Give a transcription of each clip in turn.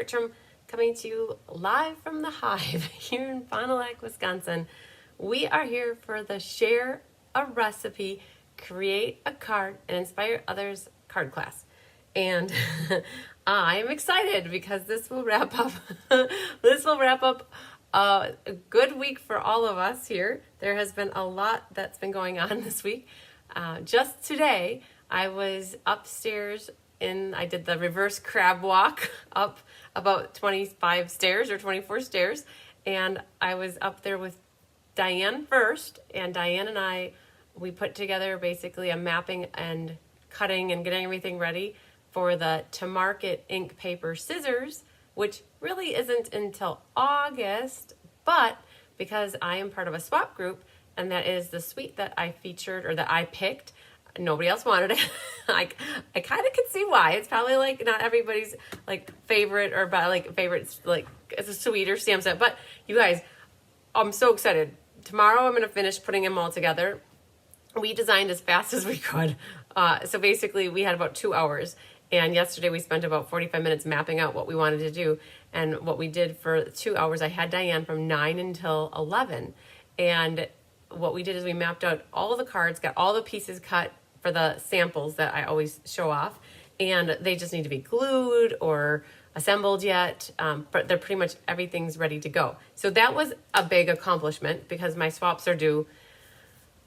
Bertram, coming to you live from the Hive here in Fond du Lac, Wisconsin. We are here for the Share a Recipe, Create a Card, and Inspire Others card class. And I'm excited because this will wrap up a good week for all of us here. There has been a lot that's been going on this week. Just today, I was upstairs I did the reverse crab walk up about 25 stairs or 24 stairs. And I was up there with Diane first. And Diane and we put together basically a mapping and cutting and getting everything ready for the To Market ink, paper, scissors, which really isn't until August. But because I am part of a swap group, and that is the suite that I featured or that I picked, nobody else wanted it. I kind of could see why. It's probably like not everybody's like favorite or favorites, like it's a sweeter stamp set. But you guys, I'm so excited. Tomorrow I'm going to finish putting them all together. We designed as fast as we could. So basically we had about 2 hours. And yesterday we spent about 45 minutes mapping out what we wanted to do. And what we did for 2 hours, I had Diane from 9 until 11. And what we did is we mapped out all of the cards, got all the pieces cut for the samples that I always show off. And they just need to be glued or assembled yet. But they're pretty much everything's ready to go. So that was a big accomplishment because my swaps are due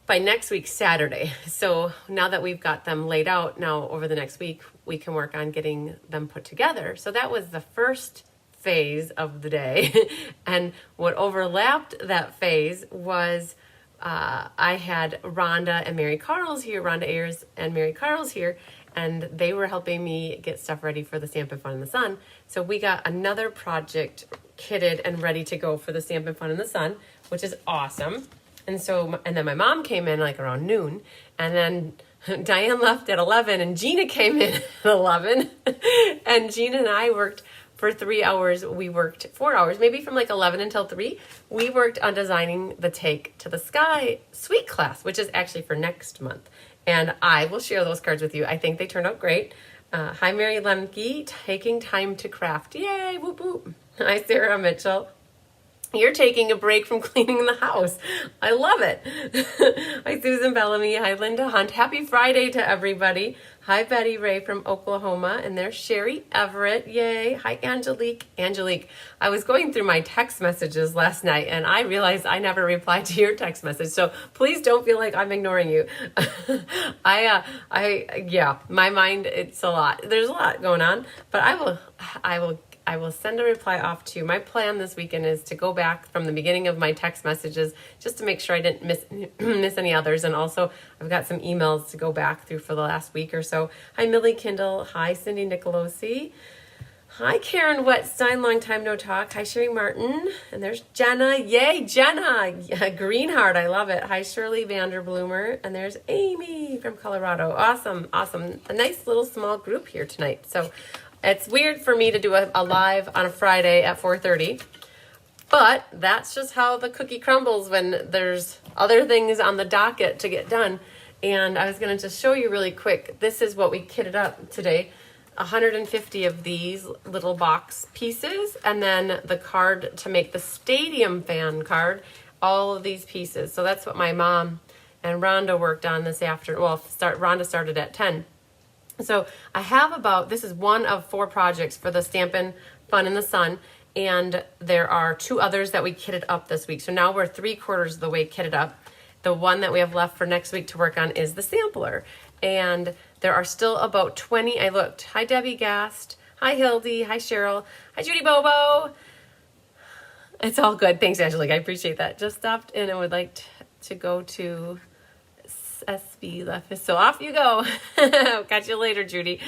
by next week, Saturday. So now that we've got them laid out, now over the next week, we can work on getting them put together. So that was the first phase of the day. And what overlapped that phase was I had Rhonda and Mary Carls here, Rhonda Ayers and Mary Carls here, and they were helping me get stuff ready for the Stampin' Fun in the Sun. So we got another project kitted and ready to go for the Stampin' Fun in the Sun, which is awesome. And then my mom came in like around noon, and then Diane left at 11 and Gina came in at 11 and Gina and I worked for 3 hours. We worked 4 hours, maybe from like 11 until 3. We worked on designing the Take to the Sky suite class, which is actually for next month. And I will share those cards with you. I think they turned out great. Hi, Mary Lemke, taking time to craft. Yay, whoop, whoop. Hi, Sarah Mitchell. You're taking a break from cleaning the house. I love it. Hi, Susan Bellamy. Hi, Linda Hunt. Happy Friday to everybody. Hi, Betty Ray from Oklahoma. And there's Sherry Everett. Yay. Hi, Angelique. Angelique, I was going through my text messages last night and I realized I never replied to your text message. So please don't feel like I'm ignoring you. Yeah, my mind, it's a lot. There's a lot going on, but I will send a reply off to you. My plan this weekend is to go back from the beginning of my text messages just to make sure I didn't miss any others. And also I've got some emails to go back through for the last week or so. Hi, Millie Kindle. Hi, Cindy Nicolosi. Hi, Karen Wetstein. Long time no talk. Hi, Sherry Martin. And there's Jenna. Yay, Jenna. Greenheart. I love it. Hi, Shirley Vanderbloomer. And there's Amy from Colorado. Awesome. Awesome. A nice little small group here tonight. So it's weird for me to do a live on a Friday at 4:30, but that's just how the cookie crumbles when there's other things on the docket to get done. And I was going to just show you really quick. This is what we kitted up today. 150 of these little box pieces, and then the card to make the stadium fan card, all of these pieces. So that's what my mom and Rhonda worked on this afternoon. Well, Rhonda started at 10. So I have this is one of 4 projects for the Stampin' Fun in the Sun, and there are 2 others that we kitted up this week. So now we're 3/4 of the way kitted up. The one that we have left for next week to work on is the sampler. And there are still about 20. I looked. Hi, Debbie Gast. Hi, Hildy. Hi, Cheryl. Hi, Judy Bobo. It's all good. Thanks, Angelique. I appreciate that. Just stopped in and would like to go to SB left. So off you go. Catch you later, Judy.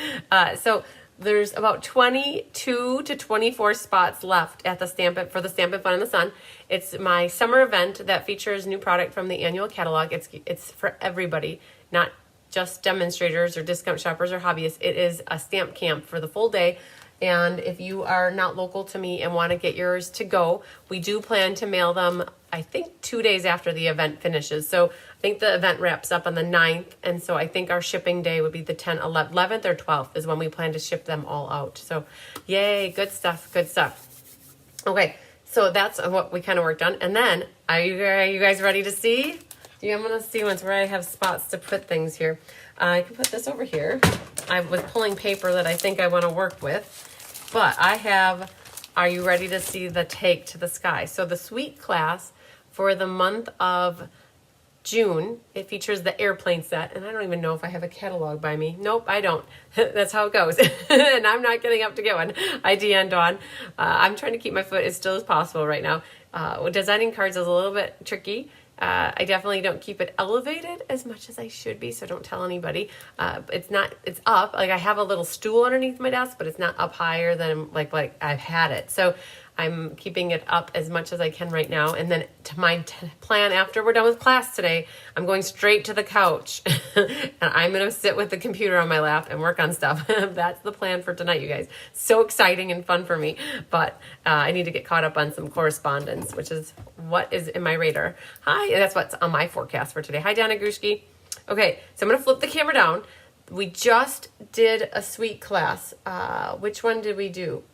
So there's about 22 to 24 spots left at the for the Stampin' Fun in the Sun. It's my summer event that features new product from the annual catalog. It's for everybody, not just demonstrators or discount shoppers or hobbyists. It is a stamp camp for the full day. And if you are not local to me and want to get yours to go, we do plan to mail them, I think, 2 days after the event finishes. So I think the event wraps up on the 9th. And so I think our shipping day would be the 11th or 12th is when we plan to ship them all out. So yay, good stuff, good stuff. Okay, so that's what we kind of worked on. And then, are you guys ready to see? Yeah, I'm going to see once where I have spots to put things here. I can put this over here. I was pulling paper that I think I want to work with. But I have, are you ready to see the Take to the Sky? So the suite class for the month of June, it features the airplane set. And I don't even know if I have a catalog by me. Nope, I don't. That's how it goes. And I'm not getting up to get one. I DN'd on. I'm trying to keep my foot as still as possible right now. Designing cards is a little bit tricky. I definitely don't keep it elevated as much as I should be, so don't tell anybody. It's up. Like I have a little stool underneath my desk, but it's not up higher than like I've had it. So I'm keeping it up as much as I can right now. And then to my plan after we're done with class today, I'm going straight to the couch and I'm going to sit with the computer on my lap and work on stuff. That's the plan for tonight, you guys. So exciting and fun for me, but I need to get caught up on some correspondence, which is what is in my radar. Hi, that's what's on my forecast for today. Hi, Dana Grushki. Okay, so I'm going to flip the camera down. We just did a suite class. Which one did we do?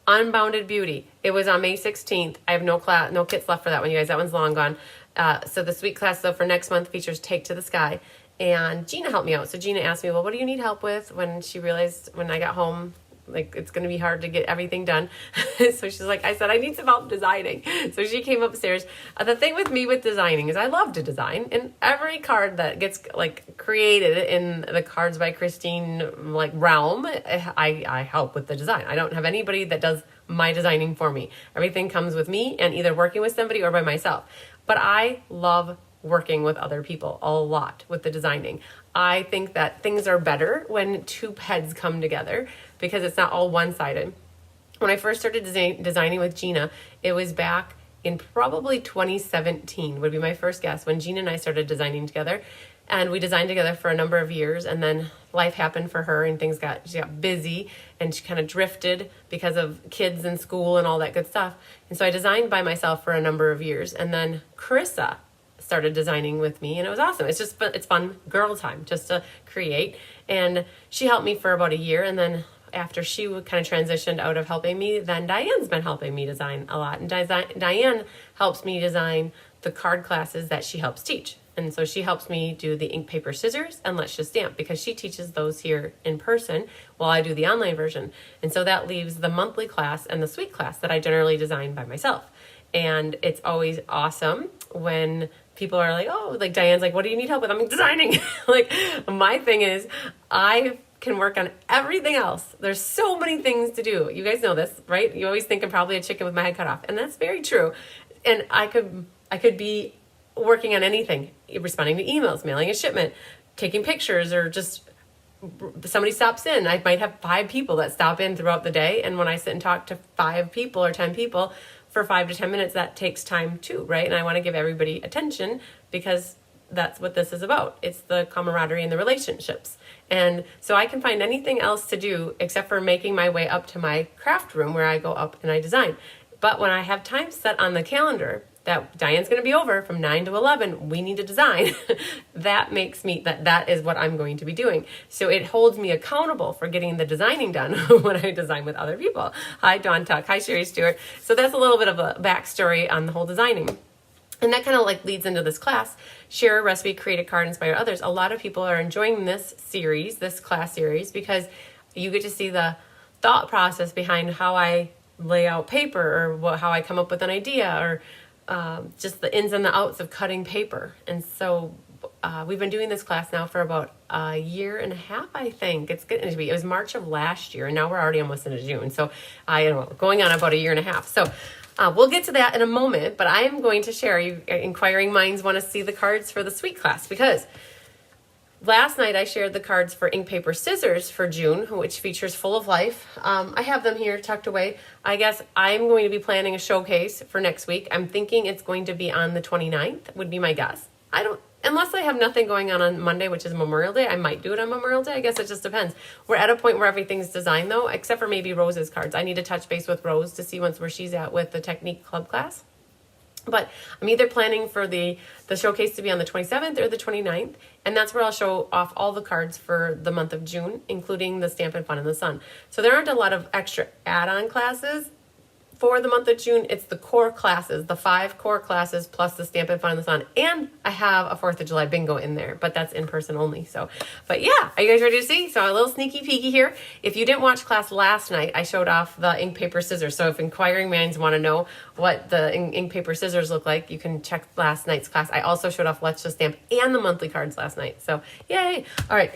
Unbounded Beauty. It was on May 16th. I have no kits left for that one, you guys. That one's long gone. So the suite class, though, for next month features Take to the Sky. And Gina helped me out. So Gina asked me, well, what do you need help with? When she realized when I got home, like it's going to be hard to get everything done. So she's like, I said, I need some help designing. So she came upstairs. The thing with me with designing is I love to design, and every card that gets like created in the Cards by Christine like realm, I help with the design. I don't have anybody that does my designing for me. Everything comes with me and either working with somebody or by myself. But I love working with other people a lot with the designing. I think that things are better when two heads come together because it's not all one-sided. When I first started designing with Gina, it was back in probably 2017 would be my first guess, when Gina and I started designing together. And we designed together for a number of years, and then life happened for her and she got busy and she kind of drifted because of kids and school and all that good stuff. And so I designed by myself for a number of years. And then Carissa started designing with me, and it was awesome. It's fun girl time just to create. And she helped me for about a year, and then after she kind of transitioned out of helping me, then Diane's been helping me design a lot. And Diane helps me design the card classes that she helps teach. And so she helps me do the ink, paper, scissors, and Let's Just Stamp, because she teaches those here in person while I do the online version. And so that leaves the monthly class and the suite class that I generally design by myself. And it's always awesome when people are like, oh, like Diane's like, what do you need help with? I'm designing. Like my thing is I can work on everything else. There's so many things to do. You guys know this, right? You always think I'm probably a chicken with my head cut off. And that's very true. And I could be working on anything, responding to emails, mailing a shipment, taking pictures, or just somebody stops in. I might have 5 people that stop in throughout the day. And when I sit and talk to 5 people or 10 people for 5 to 10 minutes, that takes time too, right? And I want to give everybody attention because that's what this is about. It's the camaraderie and the relationships. And so I can find anything else to do except for making my way up to my craft room where I go up and I design. But when I have time set on the calendar that Diane's going to be over from 9 to 11, we need to design, that makes me, that is what I'm going to be doing. So it holds me accountable for getting the designing done when I design with other people. Hi, Dawn Tuck. Hi, Sherry Stewart. So that's a little bit of a backstory on the whole designing. And that kind of like leads into this class, share a recipe, create a card, inspire others. A lot of people are enjoying this series, this class series, because you get to see the thought process behind how I lay out paper, or how I come up with an idea, or just the ins and the outs of cutting paper. And so we've been doing this class now for about a year and a half, I think. It's going to be. It was March of last year, and now we're already almost into June. So going on about a year and a half. So we'll get to that in a moment, but I am going to share, you inquiring minds want to see the cards for the suite class, because last night I shared the cards for ink, paper, scissors for June, which features Full of Life. I have them here tucked away. I guess I'm going to be planning a showcase for next week. I'm thinking it's going to be on the 29th, would be my guess. I don't unless I have nothing going on Monday, which is Memorial Day, I might do it on Memorial Day. I guess it just depends. We're at a point where everything's designed though, except for maybe Rose's cards. I need to touch base with Rose to see where she's at with the Technique Club class. But I'm either planning for the showcase to be on the 27th or the 29th, and that's where I'll show off all the cards for the month of June, including the Stampin' Fun in the Sun. So there aren't a lot of extra add-on classes for the month of June. It's the core classes, the 5 core classes plus the Stampin' Fun in the Sun. And I have a 4th of July bingo in there, but that's in person only. So, but yeah, are you guys ready to see? So a little sneaky peeky here. If you didn't watch class last night, I showed off the ink, paper, scissors. So if inquiring minds want to know what the ink, paper, scissors look like, you can check last night's class. I also showed off Let's Just Stamp and the monthly cards last night. So yay. All right.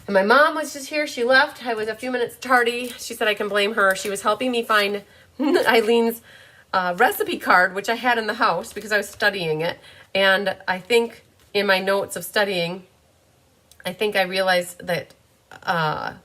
And my mom was just here. She left. I was a few minutes tardy. She said I can blame her. She was helping me find Eileen's recipe card, which I had in the house because I was studying it. And I think in my notes of studying, I think I realized that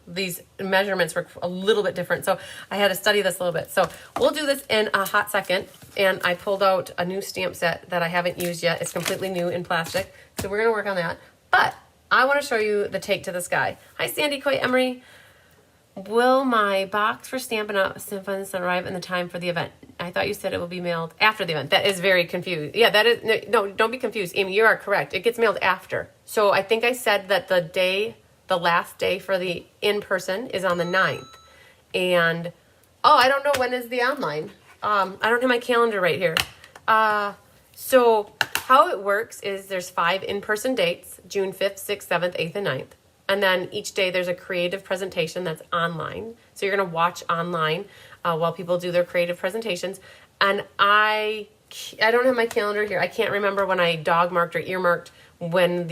these measurements were a little bit different. So I had to study this a little bit. So we'll do this in a hot second. And I pulled out a new stamp set that I haven't used yet. It's completely new in plastic. So we're going to work on that. But I want to show you the Take to the Sky. Hi, Sandy Coy Emery. Will my box for Stampin' arrive in the time for the event? I thought you said it will be mailed after the event. That is very confused. Yeah, that is, no, don't be confused. Amy, you are correct. It gets mailed after. So I think I said that the last day for the in-person is on the 9th. And, oh, I don't know when is the online. I don't have my calendar right here. So how it works is there's 5 in-person dates, June 5th, 6th, 7th, 8th, and 9th. And then each day there's a creative presentation that's online. So you're going to watch online while people do their creative presentations. And I don't have my calendar here. I can't remember when I dog marked or earmarked when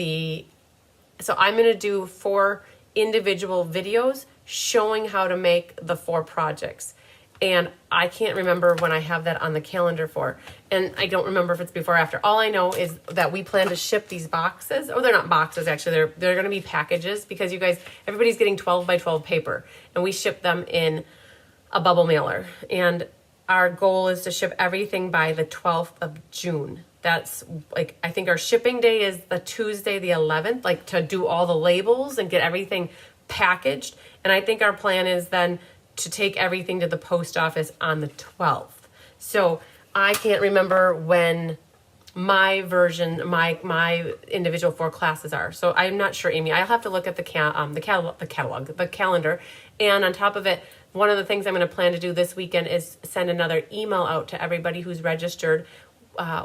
so I'm going to do 4 individual videos showing how to make the 4 projects. And I can't remember when I have that on the calendar for. And I don't remember if it's before or after. All I know is that we plan to ship these boxes. Oh, they're not boxes, actually. They're going to be packages because you guys, everybody's getting 12 by 12 paper. And we ship them in a bubble mailer. And our goal is to ship everything by the 12th of June. That's like, I think our shipping day is the Tuesday, the 11th, like to do all the labels and get everything packaged. And I think our plan is then to take everything to the post office on the 12th. So I can't remember when my version, my individual 4 classes are. So I'm not sure, Amy. I'll have to look at the calendar. And on top of it, one of the things I'm going to plan to do this weekend is send another email out to everybody who's registered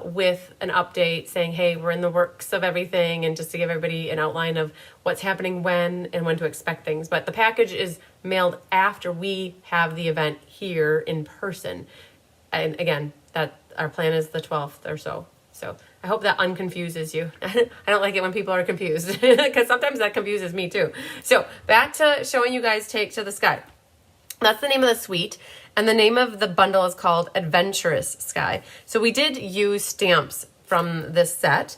with an update saying, hey, we're in the works of everything, and just to give everybody an outline of what's happening when and when to expect things. But the package is mailed after we have the event here in person. And again, that our plan is the 12th or so. So I hope that unconfuses you. I don't like it when people are confused because sometimes that confuses me too. So back to showing you guys Take to the Sky. That's the name of the suite. And the name of the bundle is called Adventurous Sky. So we did use stamps from this set,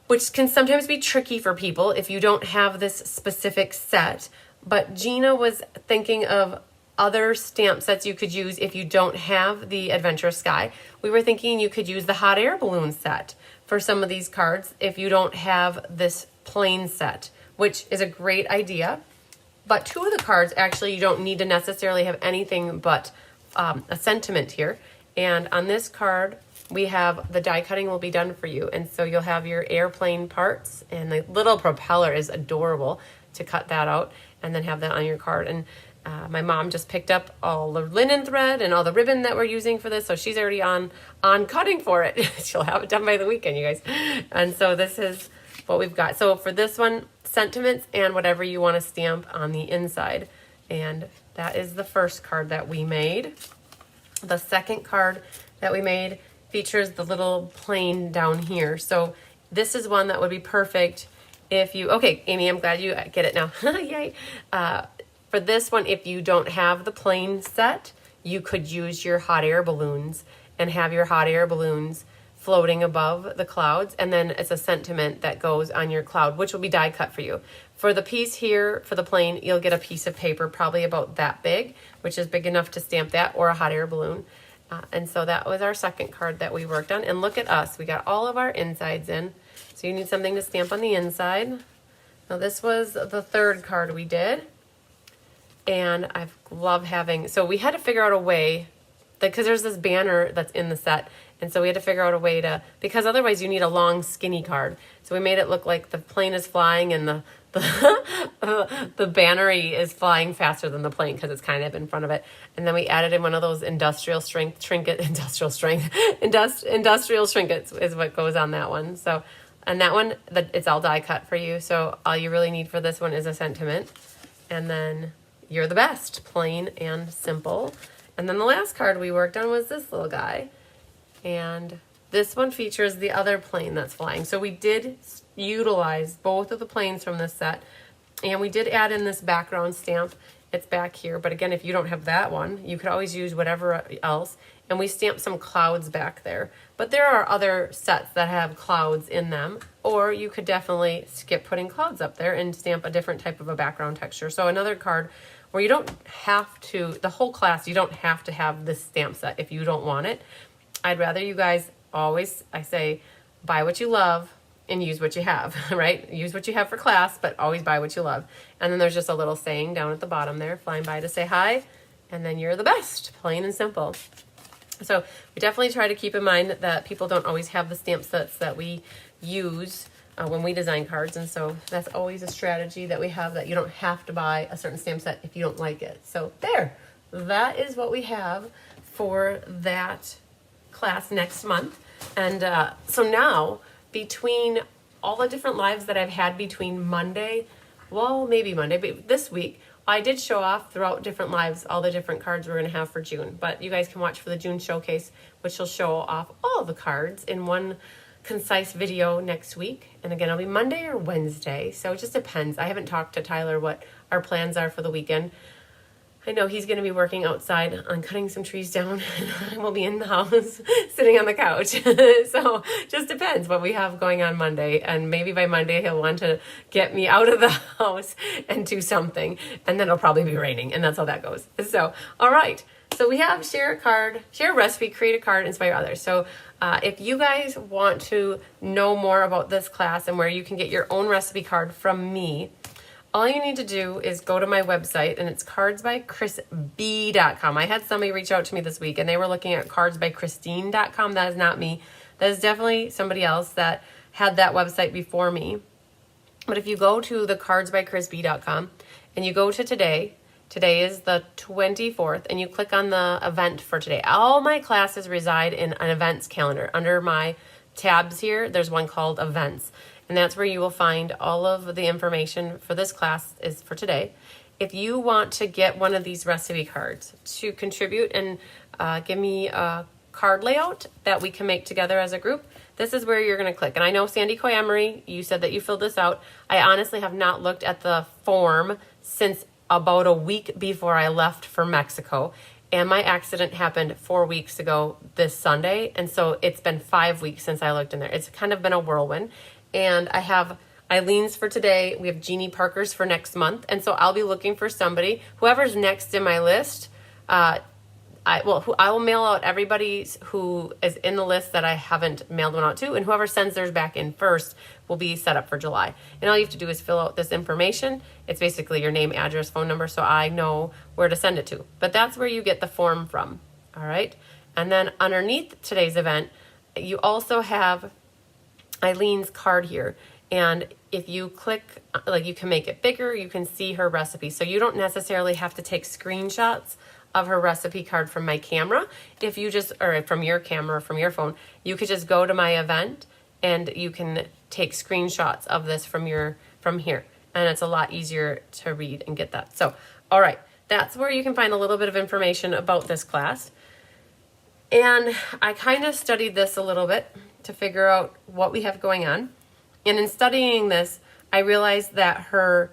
which can sometimes be tricky for people if you don't have this specific set. But Gina was thinking of other stamp sets you could use if you don't have the Adventurous Sky. We were thinking you could use the hot air balloon set for some of these cards if you don't have this plain set, which is a great idea. But 2 of the cards, actually, you don't need to necessarily have anything but a sentiment here. And on this card, we have the die cutting will be done for you. And so you'll have your airplane parts, and the little propeller is adorable to cut that out and then have that on your card. And my mom just picked up all the linen thread and all the ribbon that we're using for this. So she's already on cutting for it. She'll have it done by the weekend, you guys. And so this is what we've got. So for this one, sentiments and whatever you want to stamp on the inside. And that is the first card that we made. The second card that we made features the little plane down here. So this is one that would be perfect if you, okay, Amy, I'm glad you get it now. Yay. For this one, if you don't have the plane set, you could use your hot air balloons and have your hot air balloons floating above the clouds, and then it's a sentiment that goes on your cloud, which will be die cut for you. For the piece here, for the plane, you'll get a piece of paper probably about that big, which is big enough to stamp that, or a hot air balloon. And so that was our second card that we worked on. And look at us, we got all of our insides in. So you need something to stamp on the inside. Now this was the third card we did. And I love having, so we had to figure out a way, because there's this banner that's in the set. And so we had to figure out a way to, because otherwise you need a long skinny card. So we made it look like the plane is flying and the bannery is flying faster than the plane because it's kind of in front of it. And then we added in one of those industrial trinkets is what goes on that one. So, and that one, it's all die cut for you. So all you really need for this one is a sentiment. And then you're the best, plain and simple. And then the last card we worked on was this little guy. And this one features the other plane that's flying. So we did utilize both of the planes from this set. And we did add in this background stamp. It's back here. But again, if you don't have that one, you could always use whatever else. And we stamped some clouds back there. But there are other sets that have clouds in them. Or you could definitely skip putting clouds up there and stamp a different type of a background texture. So another card where you don't have to, the whole class, you don't have to have this stamp set if you don't want it. I'd rather you guys always, I say, buy what you love and use what you have, right? Use what you have for class, but always buy what you love. And then there's just a little saying down at the bottom there, flying by to say hi, and then you're the best, plain and simple. So we definitely try to keep in mind that people don't always have the stamp sets that we use when we design cards. And so that's always a strategy that we have, that you don't have to buy a certain stamp set if you don't like it. So there, that is what we have for that class next month. And so now, between all the different lives that I've had between Monday, well, maybe Monday, but this week, I did show off throughout different lives all the different cards we're going to have for June. But you guys can watch for the June showcase, which will show off all the cards in one concise video next week. And again, it'll be Monday or Wednesday, so it just depends. I haven't talked to Tyler what our plans are for the weekend. I know he's going to be working outside on cutting some trees down, and I will be in the house sitting on the couch. So just depends what we have going on Monday. And maybe by Monday he'll want to get me out of the house and do something. And then it'll probably be raining, and that's how that goes. So, all right. So we have share a card, share a recipe, create a card, inspire others. So if you guys want to know more about this class and where you can get your own recipe card from me, all you need to do is go to my website, and it's cardsbychrisb.com. I had somebody reach out to me this week, and they were looking at cardsbychristine.com. That is not me. That is definitely somebody else that had that website before me. But if you go to the cardsbychrisb.com and you go to today is the 24th, and you click on the event for today. All my classes reside in an events calendar. Under my tabs here, there's one called events. And that's where you will find all of the information for this class is for today. If you want to get one of these recipe cards to contribute and give me a card layout that we can make together as a group, this is where you're going to click. And I know Sandy Coy Emery, you said that you filled this out. I honestly have not looked at the form since about a week before I left for Mexico. And my accident happened 4 weeks ago this Sunday. And so it's been 5 weeks since I looked in there. It's kind of been a whirlwind. And I have Eileen's for today. We have Jeannie Parker's for next month. And so I'll be looking for somebody. Whoever's next in my list, I will mail out everybody's who is in the list that I haven't mailed one out to. And whoever sends theirs back in first will be set up for July. And all you have to do is fill out this information. It's basically your name, address, phone number, so I know where to send it to. But that's where you get the form from. All right. And then underneath today's event, you also have Eileen's card here, and if you click, like, you can make it bigger, you can see her recipe. So you don't necessarily have to take screenshots of her recipe card from my camera. If you just, or from your camera, or from your phone, you could just go to my event and you can take screenshots of this from here, and it's a lot easier to read and get that. So, all right, that's where you can find a little bit of information about this class. And I kind of studied this a little bit to figure out what we have going on. And in studying this, I realized that her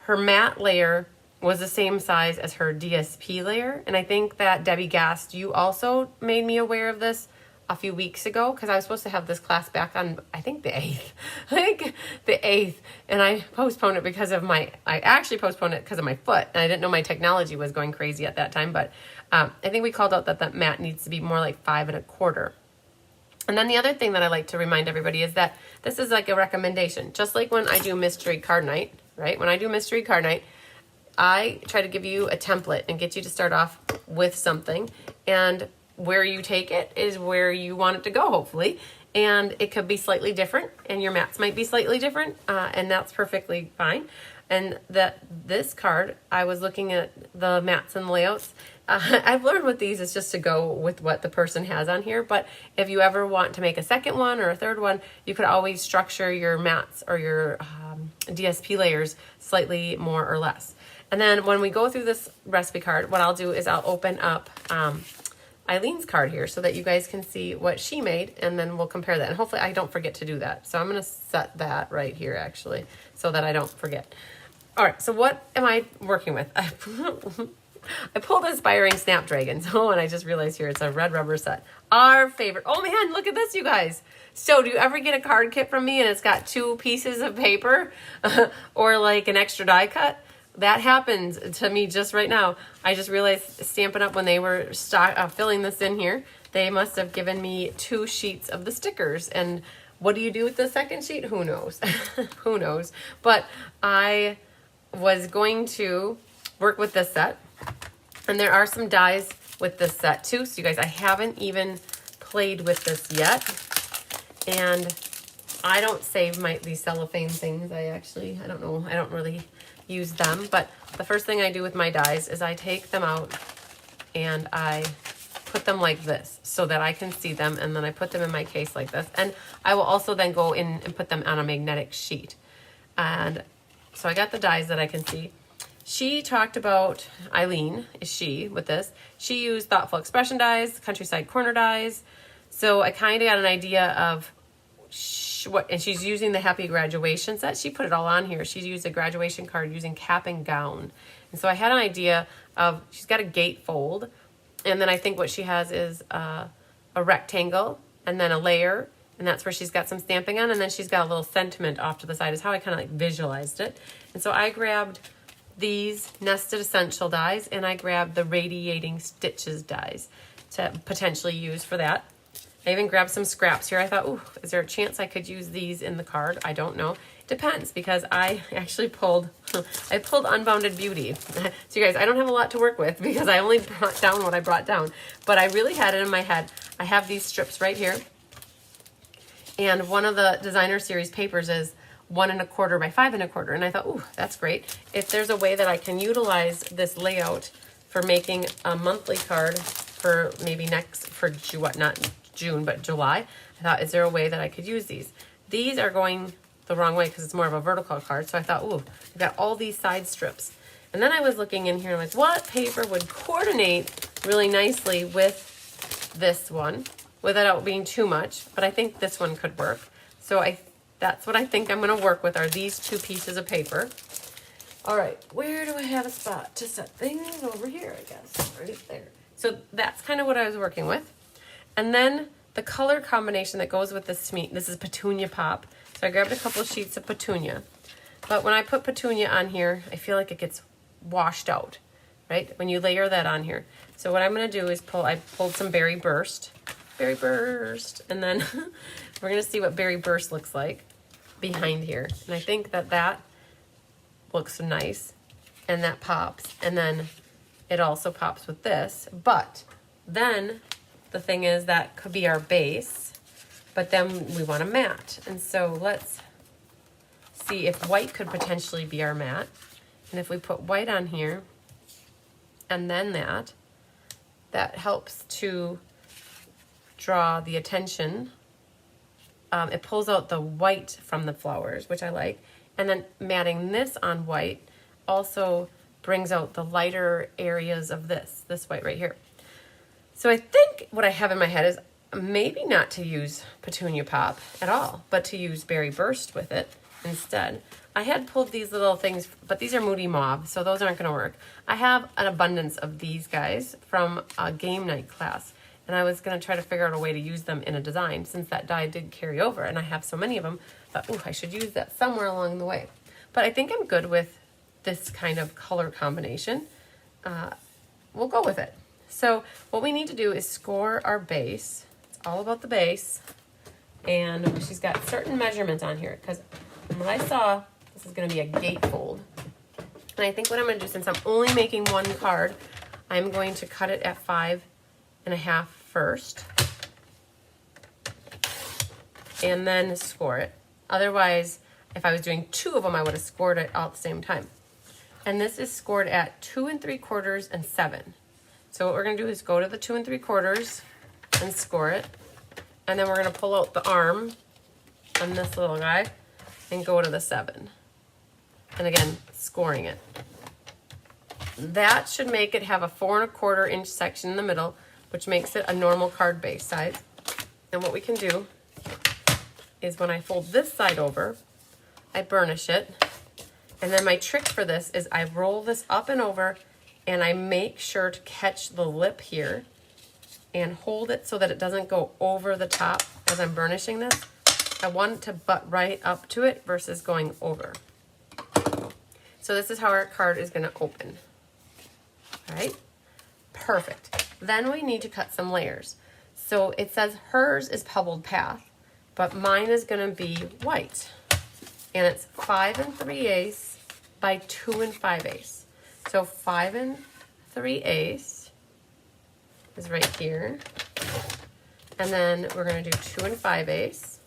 matte layer was the same size as her DSP layer. And I think that Debbie Gast, you also made me aware of this a few weeks ago, because I was supposed to have this class back on, I think the 8th. And I postponed it because of I actually postponed it because of my foot. And I didn't know my technology was going crazy at that time. But I think we called out that matte needs to be more like 5 1/4. And then the other thing that I like to remind everybody is that this is like a recommendation. Just like when I do mystery card night, right? When I do mystery card night, I try to give you a template and get you to start off with something. And where you take it is where you want it to go, hopefully. And it could be slightly different, and your mats might be slightly different, and that's perfectly fine. And this card, I was looking at the mats and layouts. I've learned with these is just to go with what the person has on here, but if you ever want to make a second one or a third one, you could always structure your mats or your DSP layers slightly more or less. And then when we go through this recipe card, what I'll do is I'll open up Eileen's card here so that you guys can see what she made, and then we'll compare that. And hopefully I don't forget to do that. So I'm going to set that right here actually so that I don't forget. All right, so what am I working with? I pulled Inspiring Snapdragons. Oh, and I just realized here it's a red rubber set. Our favorite. Oh man, look at this, you guys. So do you ever get a card kit from me and it's got 2 pieces of paper or like an extra die cut? That happens to me just right now. I just realized Stampin' Up, when they were filling this in here, they must have given me 2 sheets of the stickers. And what do you do with the second sheet? Who knows? Who knows? But I was going to work with this set. And there are some dies with this set too. So you guys, I haven't even played with this yet. And I don't save these cellophane things. I don't know. I don't really use them. But the first thing I do with my dies is I take them out and I put them like this so that I can see them. And then I put them in my case like this. And I will also then go in and put them on a magnetic sheet. And so I got the dies that I can see. She talked about, Eileen, is she, with this. She used Thoughtful Expression dies, Countryside Corner dies. So I kind of got an idea of and she's using the Happy Graduation set. She put it all on here. She used a graduation card using Cap and Gown. And so I had an idea of, she's got a gatefold. And then I think what she has is a rectangle and then a layer. And that's where she's got some stamping on. And then she's got a little sentiment off to the side is how I kind of like visualized it. And so I grabbed these Nested Essential dies and I grabbed the Radiating Stitches dies to potentially use for that. I even grabbed some scraps here. I thought, ooh, is there a chance I could use these in the card? I don't know. Depends, because I actually pulled Unbounded Beauty. So you guys, I don't have a lot to work with because I only brought down what I brought down. But I really had it in my head. I have these strips right here. And one of the designer series papers is 1 1/4 by 5 1/4. And I thought, ooh, that's great. If there's a way that I can utilize this layout for making a monthly card for maybe not June, but July, I thought, is there a way that I could use these? These are going the wrong way because it's more of a vertical card. So I thought, ooh, I've got all these side strips. And then I was looking in here and I'm like, what paper would coordinate really nicely with this one without being too much? But I think this one could work. So that's what I think I'm going to work with, are these 2 pieces of paper. All right, where do I have a spot to set things? Over here, I guess, right there. So that's kind of what I was working with. And then the color combination that goes with this is Petunia Pop. So I grabbed a couple of sheets of Petunia. But when I put Petunia on here, I feel like it gets washed out, right? When you layer that on here. So what I'm going to do is I pulled some Berry Burst. And then we're going to see what Berry Burst looks like behind here. And I think that looks nice. And that pops. And then it also pops with this. But then the thing is that could be our base, but then we want a matte. And so let's see if white could potentially be our matte. And if we put white on here and then that helps to draw the attention. It pulls out the white from the flowers, which I like. And then matting this on white also brings out the lighter areas of this white right here. So I think what I have in my head is maybe not to use Petunia Pop at all, but to use Berry Burst with it instead. I had pulled these little things, but these are Moody Mauve, so those aren't going to work. I have an abundance of these guys from a game night class, and I was going to try to figure out a way to use them in a design since that die did carry over, and I have so many of them. I thought, ooh, I should use that somewhere along the way. But I think I'm good with this kind of color combination. We'll go with it. So what we need to do is score our base. It's all about the base. And she's got certain measurements on here because from what I saw, this is going to be a gatefold. And I think what I'm going to do, since I'm only making one card, I'm going to cut it at 5.5 first. And then score it. Otherwise, if I was doing 2 of them, I would have scored it all at the same time. And this is scored at 2 3/4 and 7. So what we're going to do is go to the 2 3/4 and score it. And then we're going to pull out the arm on this little guy and go to the 7. And again, scoring it. That should make it have a 4 1/4 inch section in the middle, which makes it a normal card base size. And what we can do is when I fold this side over, I burnish it. And then my trick for this is I roll this up and over and I make sure to catch the lip here and hold it so that it doesn't go over the top as I'm burnishing this. I want it to butt right up to it versus going over. So this is how our card is going to open. All right, perfect. Then we need to cut some layers. So it says hers is pebbled path, but mine is going to be white. And it's 5 3/8 by 2 5/8. So 5 3/8 is right here. And then we're going to do 2 5/8.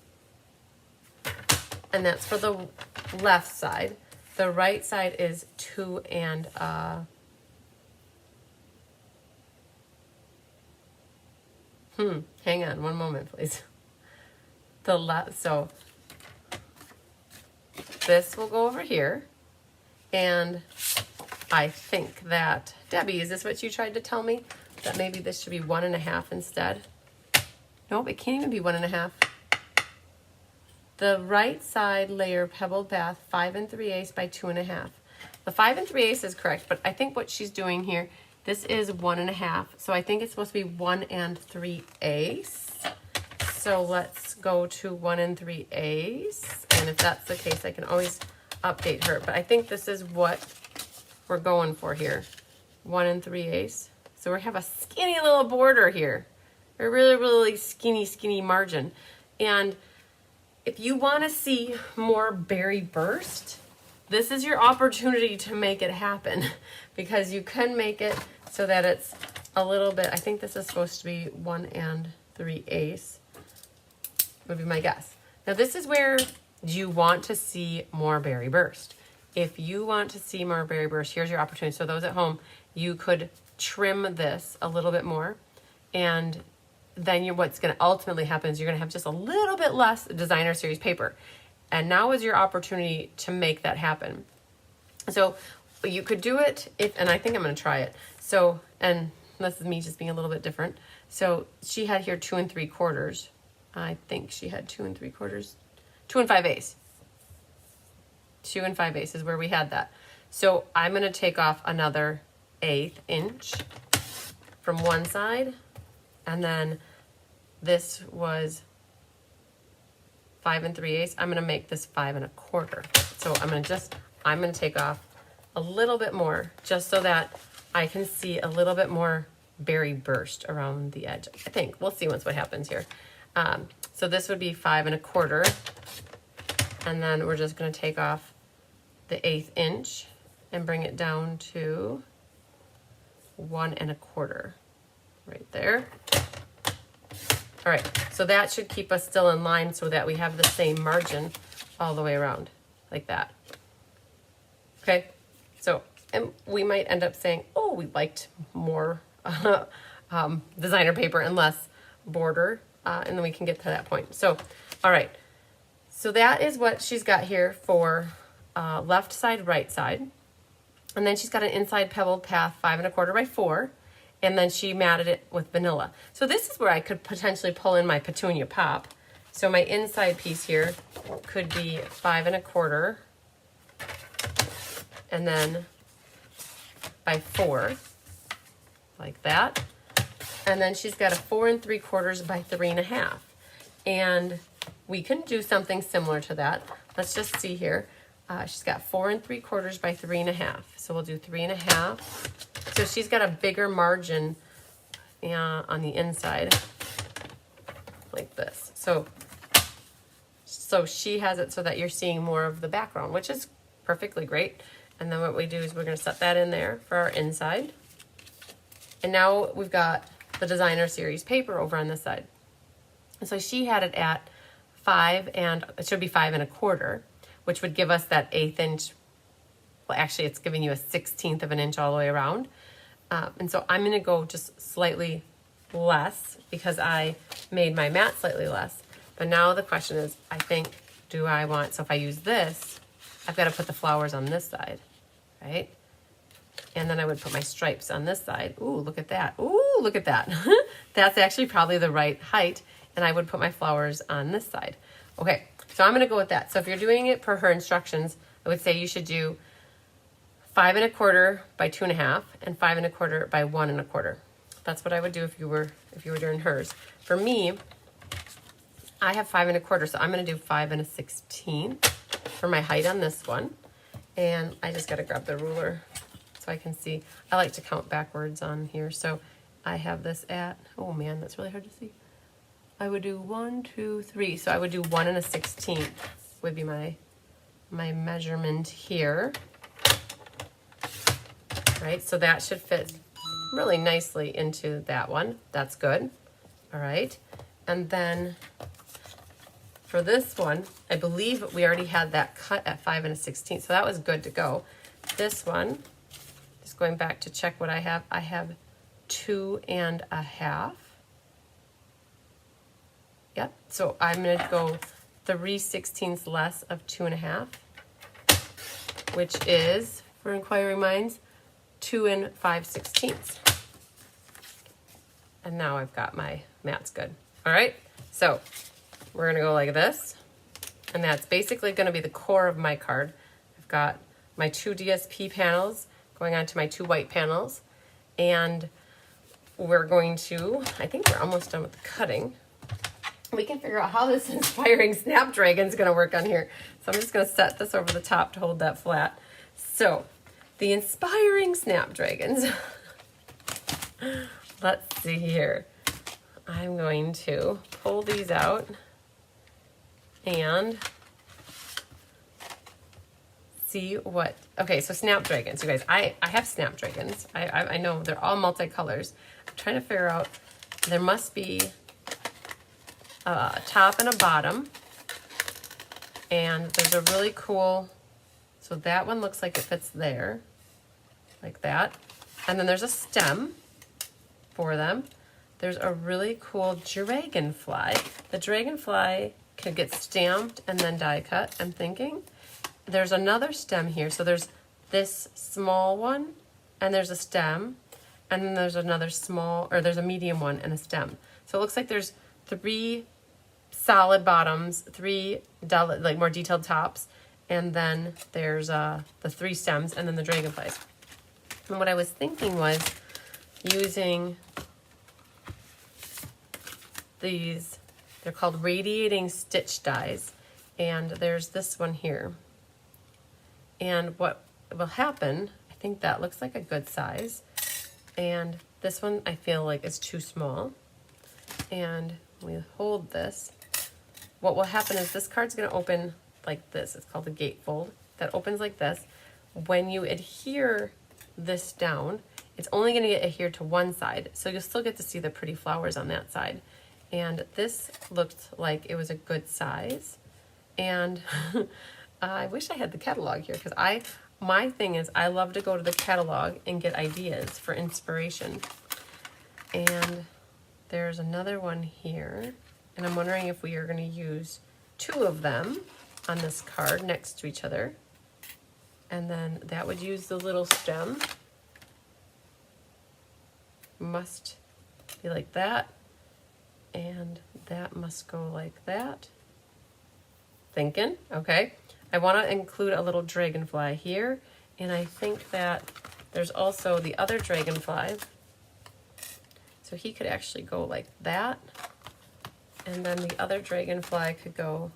And that's for the left side. The right side is 2 and hang on one moment, please. So this will go over here. And I think that, Debbie, is this what you tried to tell me? That maybe this should be 1 1/2 instead? Nope, it can't even be 1 1/2. The right side layer pebbled path 5 3/8 by 2 1/2. The 5 3/8 is correct, but I think what she's doing here, this is 1 1/2. So I think it's supposed to be 1 3/8. So let's go to 1 3/8. And if that's the case, I can always update her. But I think this is what we're going for here. 1 3/8. So we have a skinny little border here. A really, really skinny margin. And if you want to see more berry burst, this is your opportunity to make it happen, because you can make it so that it's a little bit, I think this is supposed to be 1 3/8, would be my guess. Now this is where you want to see more berry burst. If you want to see more berry burst, here's your opportunity. So those at home, you could trim this a little bit more, and then what's going to ultimately happen is you're going to have just a little bit less designer series paper. And now is your opportunity to make that happen. So you could do it and I think I'm going to try it. So, and this is me just being a little bit different. So she had here 2 3/4. I think she had 2 3/4, 2 5/8. 2 5/8 is where we had that. So I'm going to take off another 1/8 inch from one side, and then this was 5 3/8. I'm going to make this 5 1/4. So I'm going to take off a little bit more just so that I can see a little bit more berry burst around the edge. I think we'll see what happens here. So this would be 5 1/4, and then we're just going to take off the 1/8 inch and bring it down to 1 1/4 right there. All right, so that should keep us still in line so that we have the same margin all the way around, like that. Okay, so and we might end up saying, oh, we liked more designer paper and less border, and then we can get to that point. So, all right, so that is what she's got here for left side, right side. And then she's got an inside pebbled path 5 1/4 by 4. And then she matted it with vanilla. So this is where I could potentially pull in my petunia pop. So my inside piece here could be 5 1/4 and then by 4, like that. And then she's got a 4 3/4 by 3 1/2. And we can do something similar to that. Let's just see here. She's got 4 3/4 by 3 1/2. So we'll do 3 1/2. So she's got a bigger margin on the inside. like this. So she has it so that you're seeing more of the background, which is perfectly great. And then what we do is we're going to set that in there for our inside. And now we've got the designer series paper over on this side. And so she had it at 5, and it should be 5 1/4, which would give us that 1/8 inch. Well, actually it's giving you a 1/16 of an inch all the way around. And so I'm going to go just slightly less because I made my mat slightly less. But now the question is, I think, do I want, so if I use this, I've got to put the flowers on this side, right? And then I would put my stripes on this side. Ooh, look at that. Ooh, look at that. That's actually probably the right height. And I would put my flowers on this side. Okay, so I'm going to go with that. So if you're doing it per her instructions, I would say you should do 5 1/4 by 2 1/2 and 5 1/4 by 1 1/4. That's what I would do if you were doing hers. For me, I have 5 1/4, so I'm going to do 5 1/16 for my height on this one. And I just got to grab the ruler so I can see. I like to count backwards on here. So I have this at, oh man, that's really hard to see. I would do 1, 2, 3. So I would do 1 1/16 would be my measurement here. Right, so that should fit really nicely into that one. That's good. All right, and then for this one, I believe we already had that cut at 5 1/16, so that was good to go. This one, just going back to check what I have 2 1/2. Yep, so I'm going to go 3/16 less of 2 1/2, which is, for inquiring minds, 2 5/16. And now I've got my mats good. All right, so we're gonna go like this, and that's basically gonna be the core of my card. I've got my 2 DSP panels going onto my 2 white panels, and we're going to, I think we're almost done with the cutting. We can figure out how this inspiring snapdragon is gonna work on here. So I'm just gonna set this over the top to hold that flat. So the inspiring snapdragons. Let's see here. I'm going to pull these out and see what, okay, so snapdragons, you guys, I have snapdragons. I know they're all multicolors. I'm trying to figure out, there must be a top and a bottom, and there's a really cool, so that one looks like it fits there, like that. And then there's a stem for them. There's a really cool dragonfly. The dragonfly could get stamped and then die cut, I'm thinking. There's another stem here. So there's this small one, and there's a stem, and then there's another small, or there's a medium one and a stem. So it looks like there's 3 solid bottoms, 3 like more detailed tops, and then there's the 3 stems, and then the dragonflies. And what I was thinking was using these, they're called radiating stitch dies, and there's this one here. And what will happen, I think that looks like a good size, and this one I feel like is too small. And we hold this. What will happen is this card's going to open like this. It's called a gatefold. That opens like this. When you adhere this down, it's only going to get adhered to one side, so you'll still get to see the pretty flowers on that side. And this looked like it was a good size. And I wish I had the catalog here, because my thing is I love to go to the catalog and get ideas for inspiration. And there's another one here, and I'm wondering if we are going to use 2 of them on this card next to each other. And then that would use the little stem. Must be like that. And that must go like that. Thinking, okay. I want to include a little dragonfly here. And I think that there's also the other dragonfly. So he could actually go like that. And then the other dragonfly could go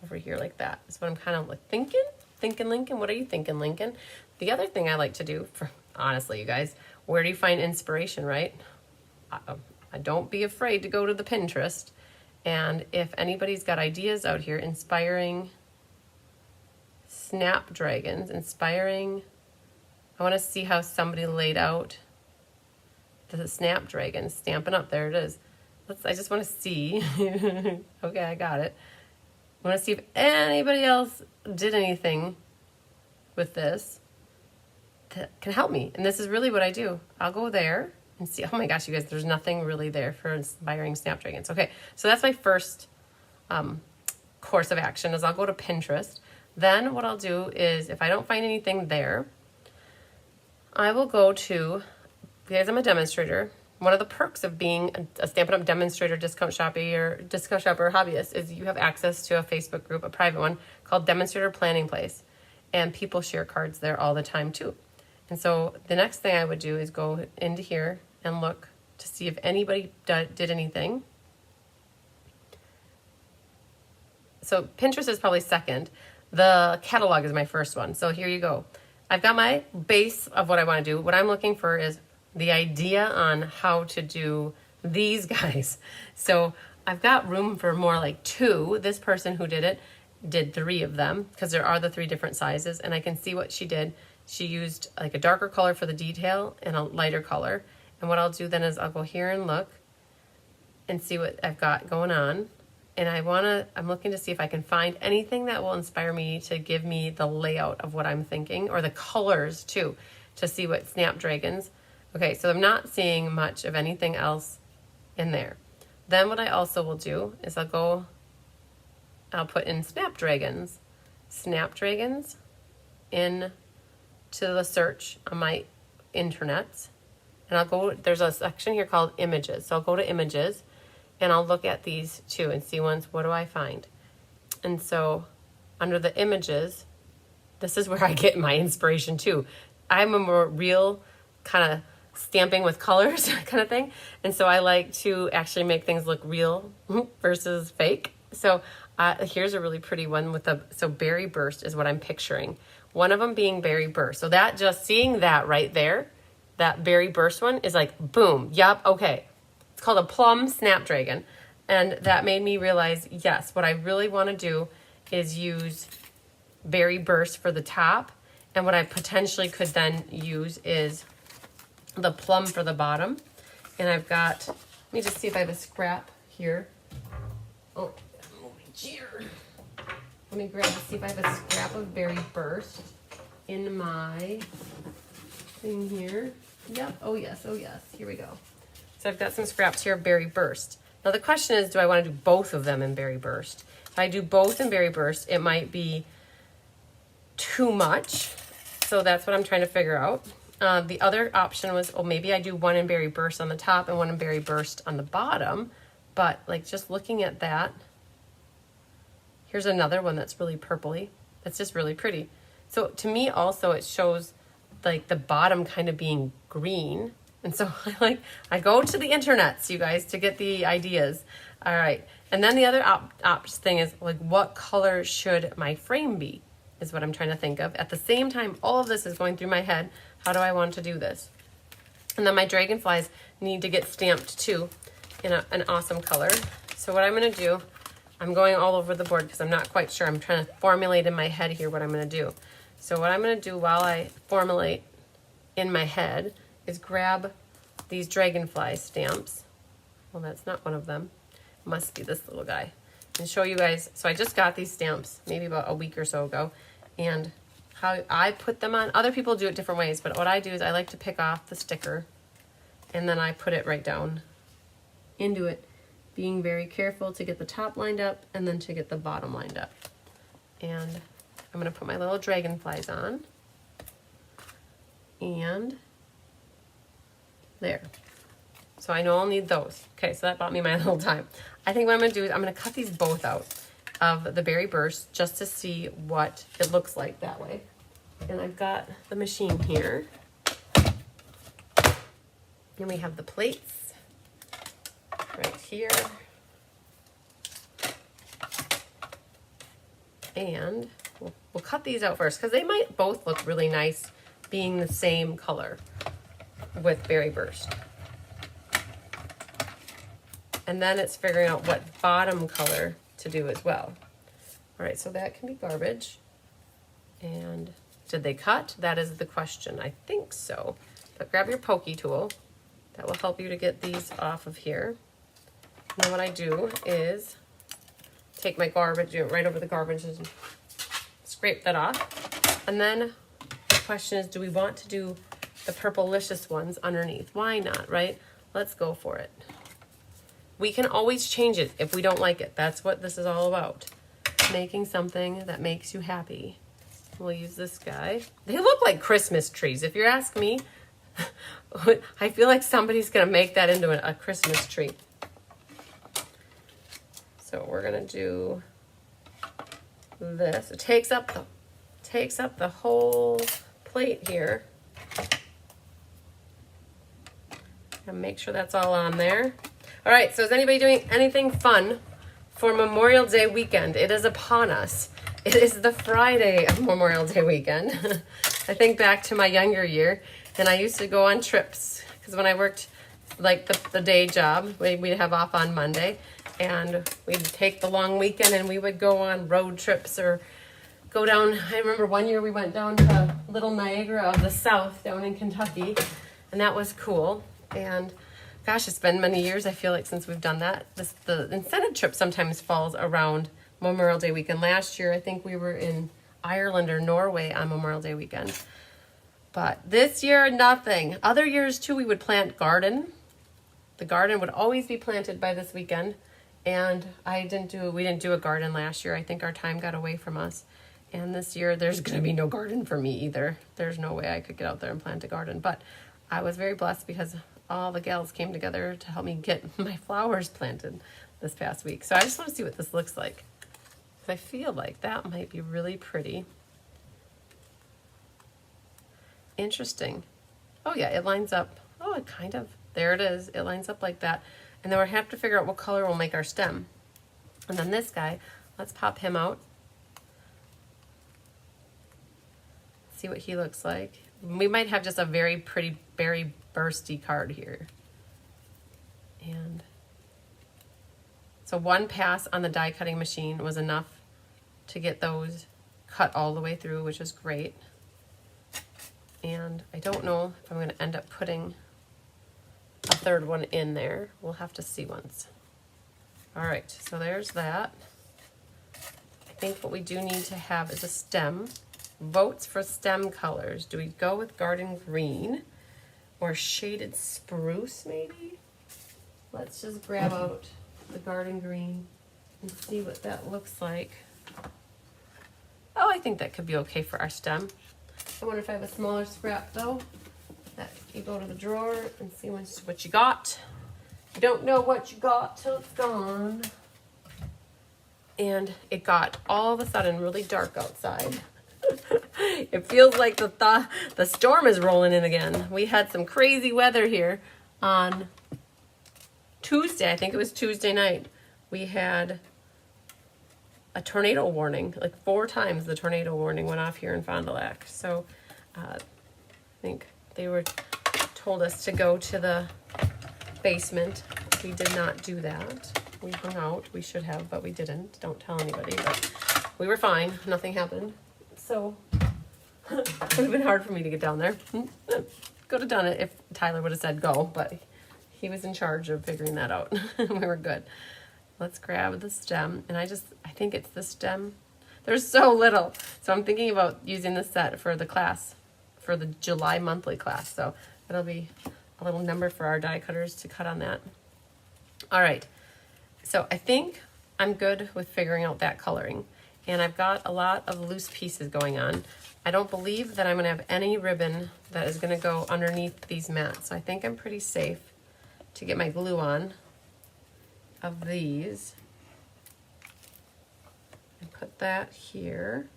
over here like that. That's what I'm kind of like thinking. Thinking, Lincoln, what are you thinking, Lincoln? The other thing I like to do, for honestly, you guys, where do you find inspiration, right? Don't be afraid to go to the Pinterest And if anybody's got ideas out here, inspiring snapdragons, I want to see how somebody laid out the snapdragon, Stampin' Up, there it is. I just want to see. Okay, I got it. I want to see if anybody else did anything with this that can help me. And this is really what I do. I'll go there and see. Oh my gosh, you guys, there's nothing really there for inspiring snapdragons. Okay, so that's my first course of action is I'll go to Pinterest. Then what I'll do is if I don't find anything there, I will go to, because I'm a demonstrator, one of the perks of being a Stampin' Up! Demonstrator, discount shopper, or hobbyist is you have access to a Facebook group, a private one, called Demonstrator Planning Place. And people share cards there all the time too. And so the next thing I would do is go into here and look to see if anybody did anything. So Pinterest is probably second. The catalog is my first one. So here you go. I've got my base of what I want to do. What I'm looking for is the idea on how to do these guys. So I've got room for more like 2. This person who did it did 3 of them because there are the 3 different sizes, and I can see what she did. She used like a darker color for the detail and a lighter color. And what I'll do then is I'll go here and look and see what I've got going on. And I'm looking to see if I can find anything that will inspire me to give me the layout of what I'm thinking, or the colors too, to see what snapdragons. Okay, so I'm not seeing much of anything else in there. Then what I also will do is I'll put in snapdragons in to the search on my internet. And there's a section here called images. So I'll go to images and I'll look at these too and see what do I find. And so under the images, this is where I get my inspiration too. I'm a more real kind of stamping with colors kind of thing. And so I like to actually make things look real versus fake. So here's a really pretty one so Berry Burst is what I'm picturing. One of them being Berry Burst. So that just seeing that right there, that Berry Burst one is like, boom, yup, okay. It's called a plum snapdragon. And that made me realize, yes, what I really want to do is use Berry Burst for the top. And what I potentially could then use is the plum for the bottom. And I've got, let me just see if I have a scrap here. Oh, cheer. Let me grab and see if I have a scrap of Berry Burst in my thing here. Yep, oh yes, here we go. So I've got some scraps here of Berry Burst. Now the question is, do I want to do both of them in Berry Burst? If I do both in Berry Burst, it might be too much. So that's what I'm trying to figure out. The other option was, maybe I do one in Berry Burst on the top and one in Berry Burst on the bottom. But like just looking at that, here's another one that's really purpley. It's just really pretty. So to me also it shows like the bottom kind of being green. And so I go to the internets, you guys, to get the ideas. All right. And then the other thing is like, what color should my frame be is what I'm trying to think of. At the same time, all of this is going through my head. How do I want to do this? And then my dragonflies need to get stamped too in an awesome color. So what I'm going to do, I'm going all over the board because I'm not quite sure. I'm trying to formulate in my head here what I'm going to do. So what I'm going to do while I formulate in my head is grab these dragonfly stamps. Well, that's not one of them. It must be this little guy. And show you guys. So I just got these stamps maybe about a week or so ago. And how I put them on. Other people do it different ways, but what I do is I like to pick off the sticker and then I put it right down into it, being very careful to get the top lined up and then to get the bottom lined up. And I'm going to put my little dragonflies on. And there. So I know I'll need those. Okay, so that bought me my little time. I think what I'm going to do is I'm going to cut these both out of the Berry Burst just to see what it looks like that way. And I've got the machine here. And we have the plates right here. And we'll cut these out first because they might both look really nice being the same color with Berry Burst. And then it's figuring out what bottom color to do as well. All right, so that can be garbage. And did they cut? That is the question. I think so. But grab your pokey tool. That will help you to get these off of here. And then what I do is take my garbage, right over the garbage and scrape that off. And then the question is, do we want to do the purplicious ones underneath? Why not, right? Let's go for it. We can always change it if we don't like it. That's what this is all about. Making something that makes you happy. We'll use this guy. They look like Christmas trees. If you ask me, I feel like somebody's gonna make that into a Christmas tree. So we're gonna do this. It takes up the whole plate here. And make sure that's all on there. All right, so is anybody doing anything fun for Memorial Day weekend? It is upon us. It is the Friday of Memorial Day weekend. I think back to my younger year, and I used to go on trips, because when I worked like the day job, we'd have off on Monday, and we'd take the long weekend and we would go on road trips or go down. I remember one year we went down to Little Niagara of the South down in Kentucky, and that was cool. And gosh, it's been many years, I feel like, since we've done that. The incentive trip sometimes falls around Memorial Day weekend. Last year, I think we were in Ireland or Norway on Memorial Day weekend. But this year, nothing. Other years, too, we would plant garden. The garden would always be planted by this weekend. And we didn't do a garden last year. I think our time got away from us. And this year, there's going to be no garden for me either. There's no way I could get out there and plant a garden. But I was very blessed because all the gals came together to help me get my flowers planted this past week. So I just want to see what this looks like. I feel like that might be really pretty. Interesting. Oh yeah, it lines up. Oh, it kind of, there it is. It lines up like that. And then we have to figure out what color will make our stem. And then this guy, let's pop him out. See what he looks like. We might have just a very pretty, very bursty card here. And so one pass on the die cutting machine was enough to get those cut all the way through, which is great. And I don't know if I'm going to end up putting a third one in there. We'll have to see once. All right, so there's that. I think what we do need to have is a stem. Votes for stem colors. Do we go with garden green or shaded spruce maybe? Let's just grab out the garden green and see what that looks like. Oh, I think that could be okay for our stem. I wonder if I have a smaller scrap though. That you go to the drawer and see what you got. You don't know what you got till it's gone. And it got all of a sudden really dark outside. It feels like the storm is rolling in again. We had some crazy weather here on Tuesday. I think it was Tuesday night. We had a tornado warning. Like 4 times the tornado warning went off here in Fond du Lac. So I think they told us to go to the basement. We did not do that. We hung out. We should have, but we didn't. Don't tell anybody. But we were fine. Nothing happened. So it would have been hard for me to get down there. Could have done it if Tyler would have said go, but he was in charge of figuring that out. We were good. Let's grab the stem. And I think it's the stem. There's so little. So I'm thinking about using this set for the class, for the July monthly class. So it'll be a little number for our die cutters to cut on that. All right. So I think I'm good with figuring out that coloring. And I've got a lot of loose pieces going on. I don't believe that I'm gonna have any ribbon that is gonna go underneath these mats. So I think I'm pretty safe to get my glue on of these. And put that here.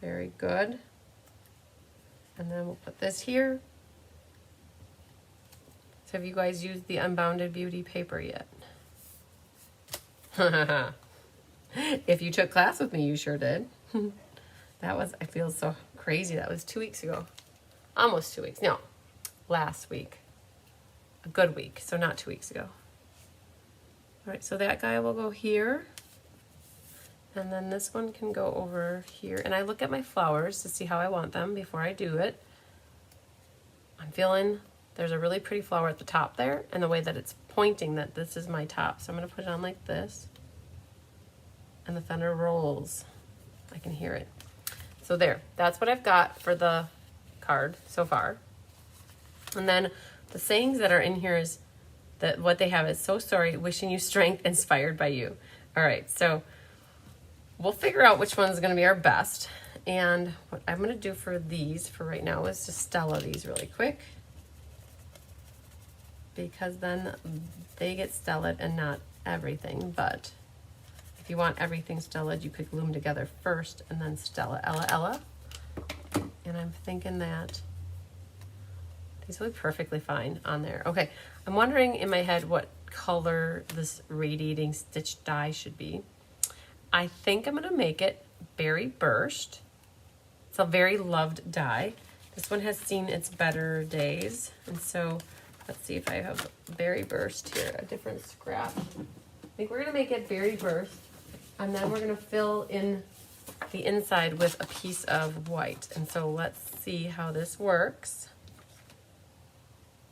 Very good. And then we'll put this here. So have you guys used the Unbounded Beauty paper yet? If you took class with me, you sure did. I feel so crazy. That was 2 weeks ago. Almost 2 weeks. No, last week. a good week, so not 2 weeks ago. All right, so that guy will go here. And then this one can go over here. And I look at my flowers to see how I want them before I do it. I'm feeling there's a really pretty flower at the top there, and the way that it's pointing that this is my top. So I'm gonna put it on like this. And the thunder rolls. I can hear it. So there, that's what I've got for the card so far. And then the sayings that are in here is that what they have is, so sorry, wishing you strength, inspired by you. All right, so we'll figure out which one's gonna be our best. And what I'm gonna do for these for right now is just Stella these really quick, because then they get Stellaed and not everything. But if you want everything Stellaed, you could glue them together first and then Stella, Ella, Ella. And I'm thinking that these will be perfectly fine on there. Okay, I'm wondering in my head what color this radiating stitch die should be. I think I'm gonna make it Berry Burst. It's a very loved die. This one has seen its better days. And so let's see if I have Berry Burst here, a different scrap. I think we're gonna make it Berry Burst, and then we're gonna fill in the inside with a piece of white. And so let's see how this works.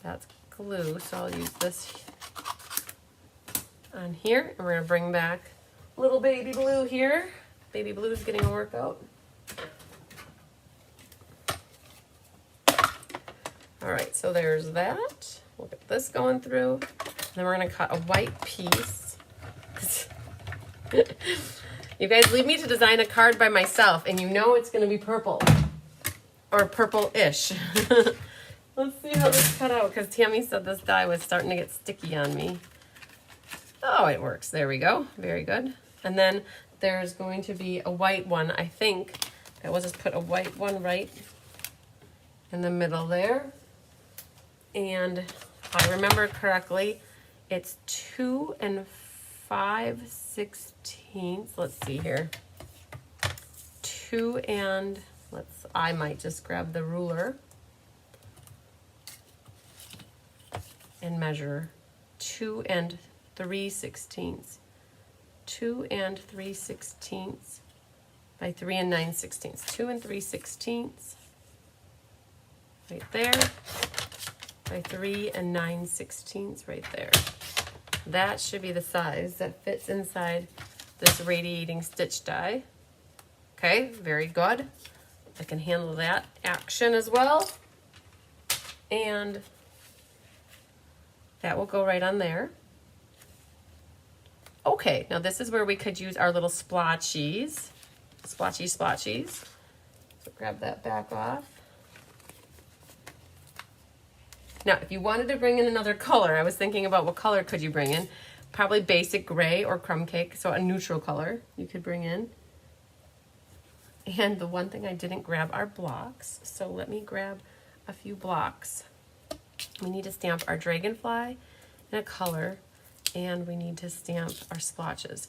That's glue, so I'll use this on here, and we're gonna bring back little baby blue here. Baby blue is getting a workout. All right, so there's that. We'll get this going through. Then we're gonna cut a white piece. You guys leave me to design a card by myself, and you know it's gonna be purple. Or purple-ish. Let's see how this cut out, because Tammy said this die was starting to get sticky on me. Oh, it works. There we go. Very good. And then there's going to be a white one, I think. I will just put a white one right in the middle there. And if I remember correctly, it's 2 5/16. Let's see here. 2 and, I might just grab the ruler and measure 2 3/16. 2 3/16 by 3 9/16. 2 3/16 right there, by 3 9/16 right there. That should be the size that fits inside this radiating stitch die. Okay, very good. I can handle that action as well. And that will go right on there. Okay, now this is where we could use our little splotchies. Splotchies. So grab that back off. Now, if you wanted to bring in another color, I was thinking about what color could you bring in. Probably basic gray or crumb cake, so a neutral color you could bring in. And the one thing I didn't grab are blocks, so let me grab a few blocks. We need to stamp our dragonfly in a color, and we need to stamp our splotches.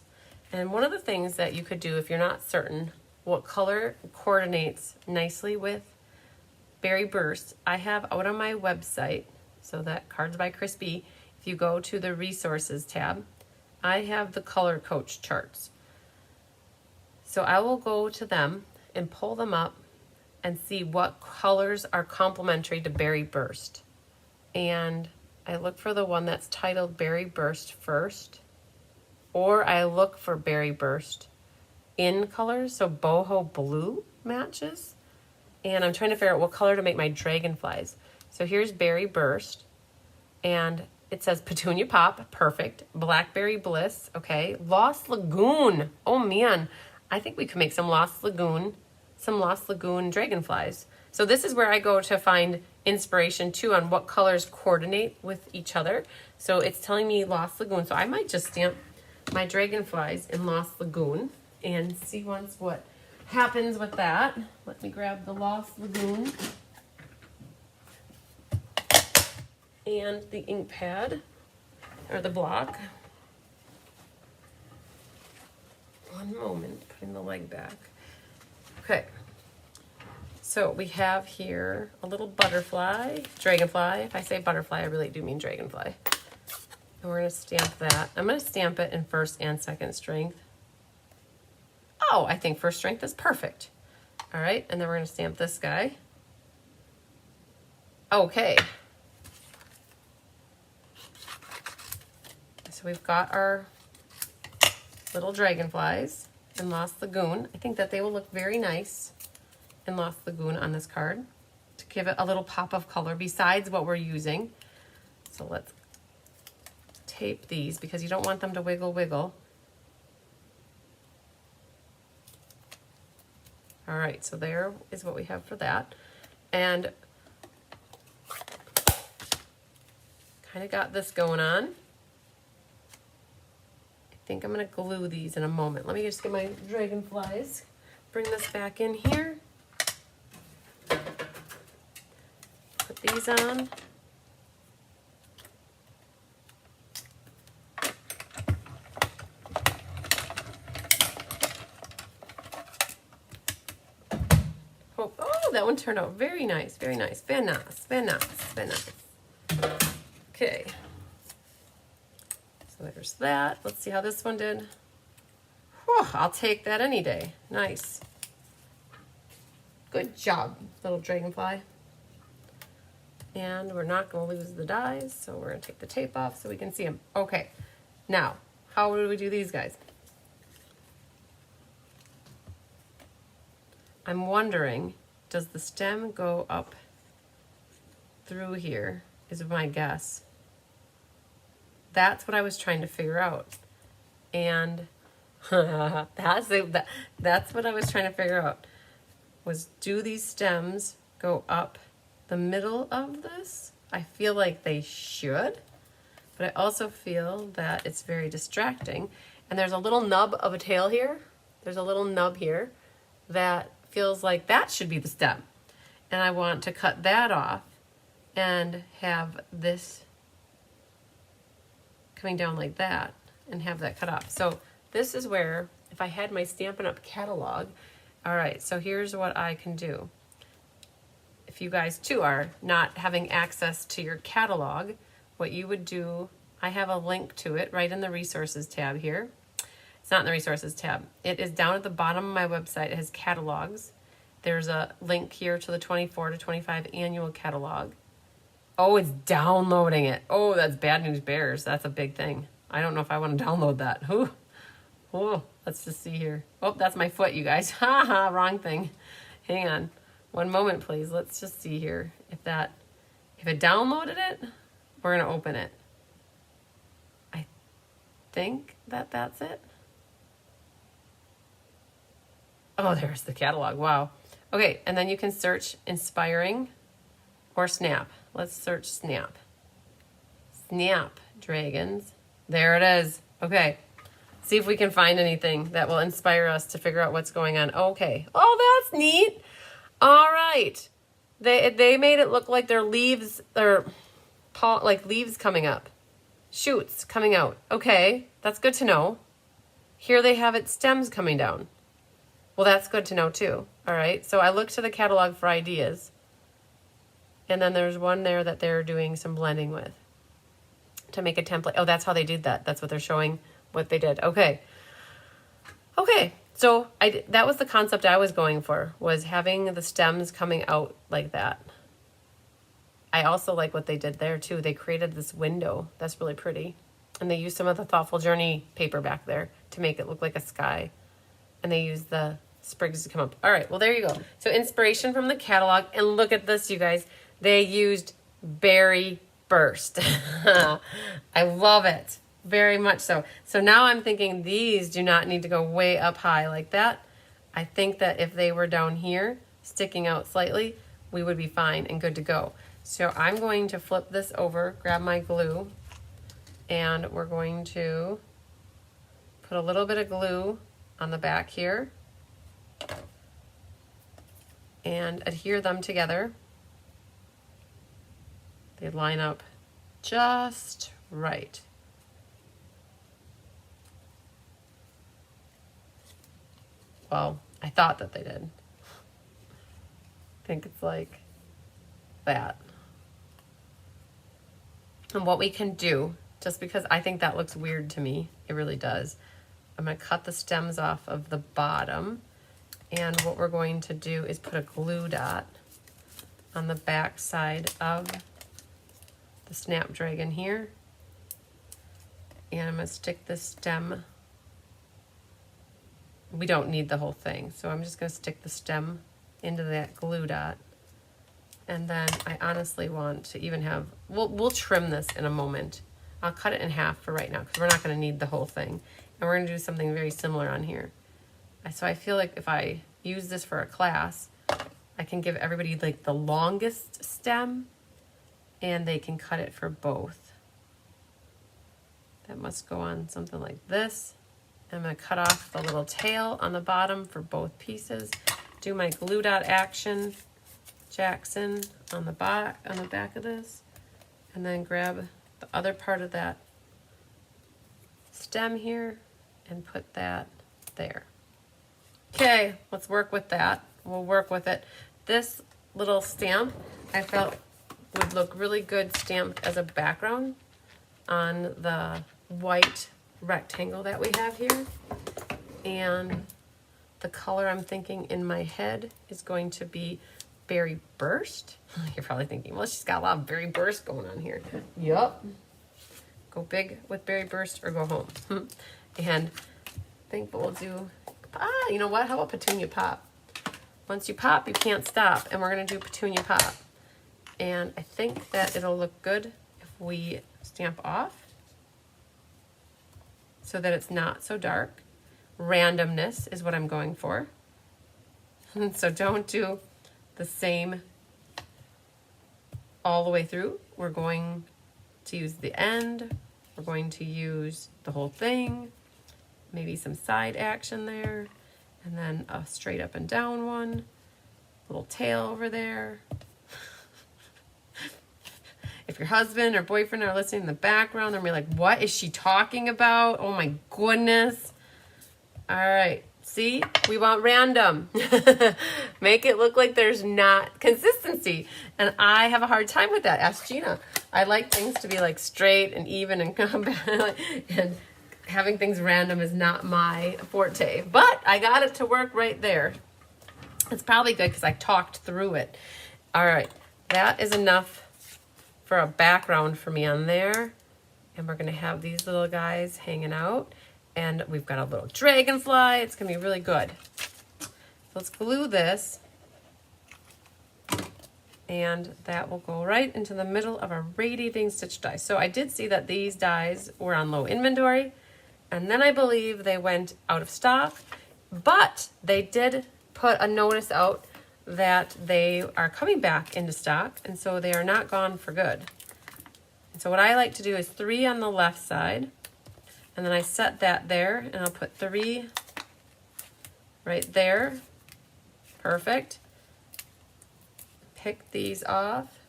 And one of the things that you could do if you're not certain what color coordinates nicely with Berry Burst, I have out on my website, so that Cards by Chris B, if you go to the resources tab, I have the color coach charts. So I will go to them and pull them up and see what colors are complementary to Berry Burst. And I look for the one that's titled Berry Burst first, or I look for Berry Burst in colors, so boho blue matches. And I'm trying to figure out what color to make my dragonflies. So here's Berry Burst, and it says Petunia Pop, perfect. Blackberry Bliss, okay. Lost Lagoon, oh man. I think we could make some Lost Lagoon dragonflies. So this is where I go to find inspiration too on what colors coordinate with each other. So it's telling me Lost Lagoon, so I might just stamp my dragonflies in Lost Lagoon and see once what happens with that. Let me grab the Lost Lagoon and the ink pad, or the block. One moment, putting the leg back. Okay, So we have here a little butterfly, dragonfly. If I say butterfly, I really do mean dragonfly. And we're gonna stamp that. I'm gonna stamp it in first and second strength. Oh, I think first strength is perfect. All right, and then we're gonna stamp this guy. Okay. So we've got our little dragonflies in Lost Lagoon. I think that they will look very nice in Lost Lagoon on this card to give it a little pop of color besides what we're using. So let's tape these because you don't want them to wiggle. All right, so there is what we have for that. And kind of got this going on. I think I'm gonna glue these in a moment. Let me just get my dragonflies. Bring this back in here. Put these on. Oh, that one turned out very nice, very nice. Very nice. Okay. So there's that. Let's see how this one did. Whew, I'll take that any day. Nice. Good job, little dragonfly. And we're not going to lose the dies, so we're going to take the tape off so we can see them. Okay, now, how do we do these guys? I'm wondering, does the stem go up through here, is my guess. That's what I was trying to figure out. And that's what I was trying to figure out, was do these stems go up the middle of this? I feel like they should, but I also feel that it's very distracting. And there's a little nub of a tail here. There's a little nub here that feels like that should be the stem. And I want to cut that off and have this coming down like that and have that cut off. So this is where, if I had my Stampin' Up! Catalog, all right, so here's what I can do. If you guys too are not having access to your catalog, what you would do, I have a link to it right in the resources tab here. It's not in the resources tab. It is down at the bottom of my website. It has catalogs. There's a link here to the 24 to 25 annual catalog. Oh, it's downloading it. Oh, that's Bad News Bears. That's a big thing. I don't know if I want to download that. Ooh. Oh, let's just see here. Oh, that's my foot, you guys. Ha ha, wrong thing. Hang on. One moment, please. Let's just see here. If it downloaded it, we're going to open it. I think that's it. Oh, there's the catalog. Wow. Okay, and then you can search Inspiring or Snap. Let's search Snap. Snap Dragons. There it is. Okay. See if we can find anything that will inspire us to figure out what's going on. Okay. Oh, that's neat. All right. They made it look like they're leaves, or like leaves coming up. Shoots coming out. Okay. That's good to know. Here they have its stems coming down. Well, that's good to know too. All right. So I looked to the catalog for ideas. And then there's one there that they're doing some blending with to make a template. Oh, that's how they did that. That's what they're showing what they did. Okay. Okay. So that was the concept I was going for, was having the stems coming out like that. I also like what they did there too. They created this window. That's really pretty. And they used some of the Thoughtful Journey paper back there to make it look like a sky. And they used the sprigs to come up. All right. Well, there you go. So inspiration from the catalog. And look at this, you guys. They used Berry Burst. I love it. Very much so. So now I'm thinking these do not need to go way up high like that. I think that if they were down here, sticking out slightly, we would be fine and good to go. So I'm going to flip this over, grab my glue, and we're going to put a little bit of glue on the back here and adhere them together. They line up just right. Well, I thought that they did. think it's like that. And what we can do, just because I think that looks weird to me, it really does, I'm going to cut the stems off of the bottom, and what we're going to do is put a glue dot on the back side of the Snapdragon here, and I'm going to stick the stem. We don't need the whole thing, so I'm just going to stick the stem into that glue dot. And then I honestly want to even have, we'll trim this in a moment. I'll cut it in half for right now because we're not going to need the whole thing. And we're going to do something very similar on here. So I feel like if I use this for a class, I can give everybody like the longest stem and they can cut it for both. That must go on something like this. I'm going to cut off the little tail on the bottom for both pieces. Do my glue dot action, Jackson, on the back of this, and then grab the other part of that stem here and put that there. Okay, let's work with that. We'll work with it. This little stamp I felt would look really good stamped as a background on the white rectangle that we have here. And the color I'm thinking in my head is going to be Berry Burst. You're probably thinking, well, she's got a lot of Berry Burst going on here. Yup. Go big with Berry Burst or go home. And I think what we'll do, you know what? How about Petunia Pop? Once you pop, you can't stop. And we're going to do Petunia Pop. And I think that it'll look good if we stamp off so that it's not so dark. Randomness is what I'm going for. So don't do the same all the way through. We're going to use the end. We're going to use the whole thing. Maybe some side action there. And then a straight up and down one. Little tail over there. If your husband or boyfriend are listening in the background, they're gonna be like, what is she talking about? Oh my goodness. All right, see, we want random. Make it look like there's not consistency. And I have a hard time with that. Ask Gina. I like things to be like straight and even and and having things random is not my forte. But I got it to work right there. It's probably good because I talked through it. All right, that is enough for a background for me on there. And we're gonna have these little guys hanging out. And we've got a little dragonfly. It's gonna be really good. So let's glue this. And that will go right into the middle of our radiating stitch die. So I did see that these dies were on low inventory. And then I believe they went out of stock. But they did put a notice out that they are coming back into stock, and so they are not gone for good. And so what I like to do is 3 on the left side, and then I set that there, and I'll put 3 right there. Perfect. Pick these off.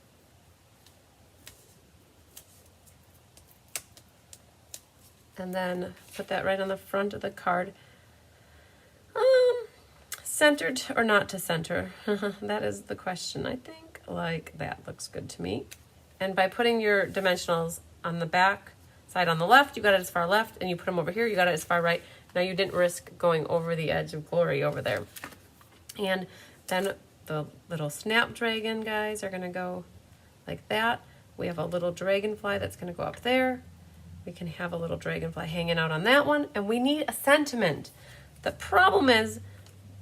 And then put that right on the front of the card. Centered or not to center? That is the question, I think. Like, that looks good to me. And by putting your dimensionals on the back side on the left, you got it as far left, and you put them over here, you got it as far right. Now you didn't risk going over the edge of glory over there. And then the little Snapdragon guys are gonna go like that. We have a little dragonfly that's gonna go up there. We can have a little dragonfly hanging out on that one, and we need a sentiment. The problem is,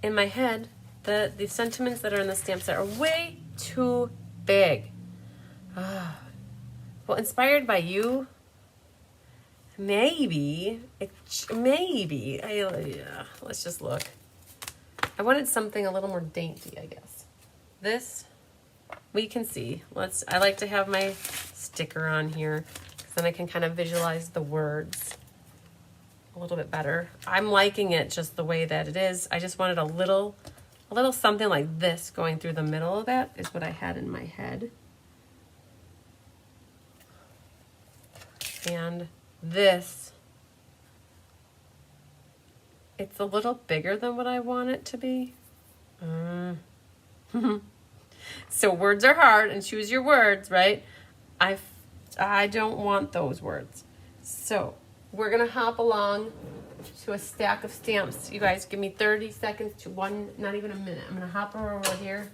in my head, the sentiments that are in the stamps are way too big. Well, inspired by you, maybe, let's just look. I wanted something a little more dainty, I guess. This, we can see. I like to have my sticker on here, because then I can kind of visualize the words a little bit better. I'm liking it just the way that it is. I just wanted a little something like this going through the middle of that is what I had in my head. And this, it's a little bigger than what I want it to be. So words are hard, and choose your words, right? I don't want those words. So we're gonna hop along to a stack of stamps. You guys give me 30 seconds to one, not even a minute. I'm gonna hop over here.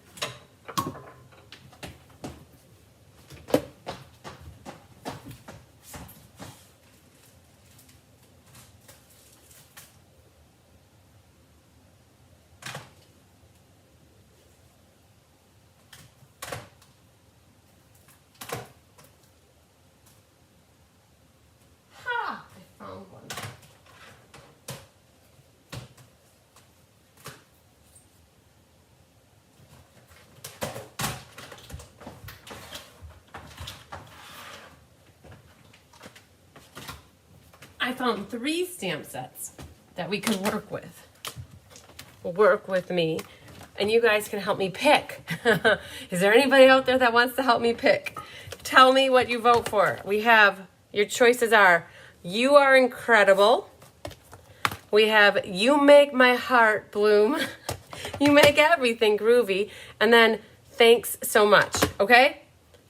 Ha! I found one. I found 3 stamp sets that we can work with. Work with me, and you guys can help me pick. Is there anybody out there that wants to help me pick? Tell me what you vote for. We have, your choices are, you are incredible. We have, you make my heart bloom. You make everything groovy. And then, thanks so much, okay?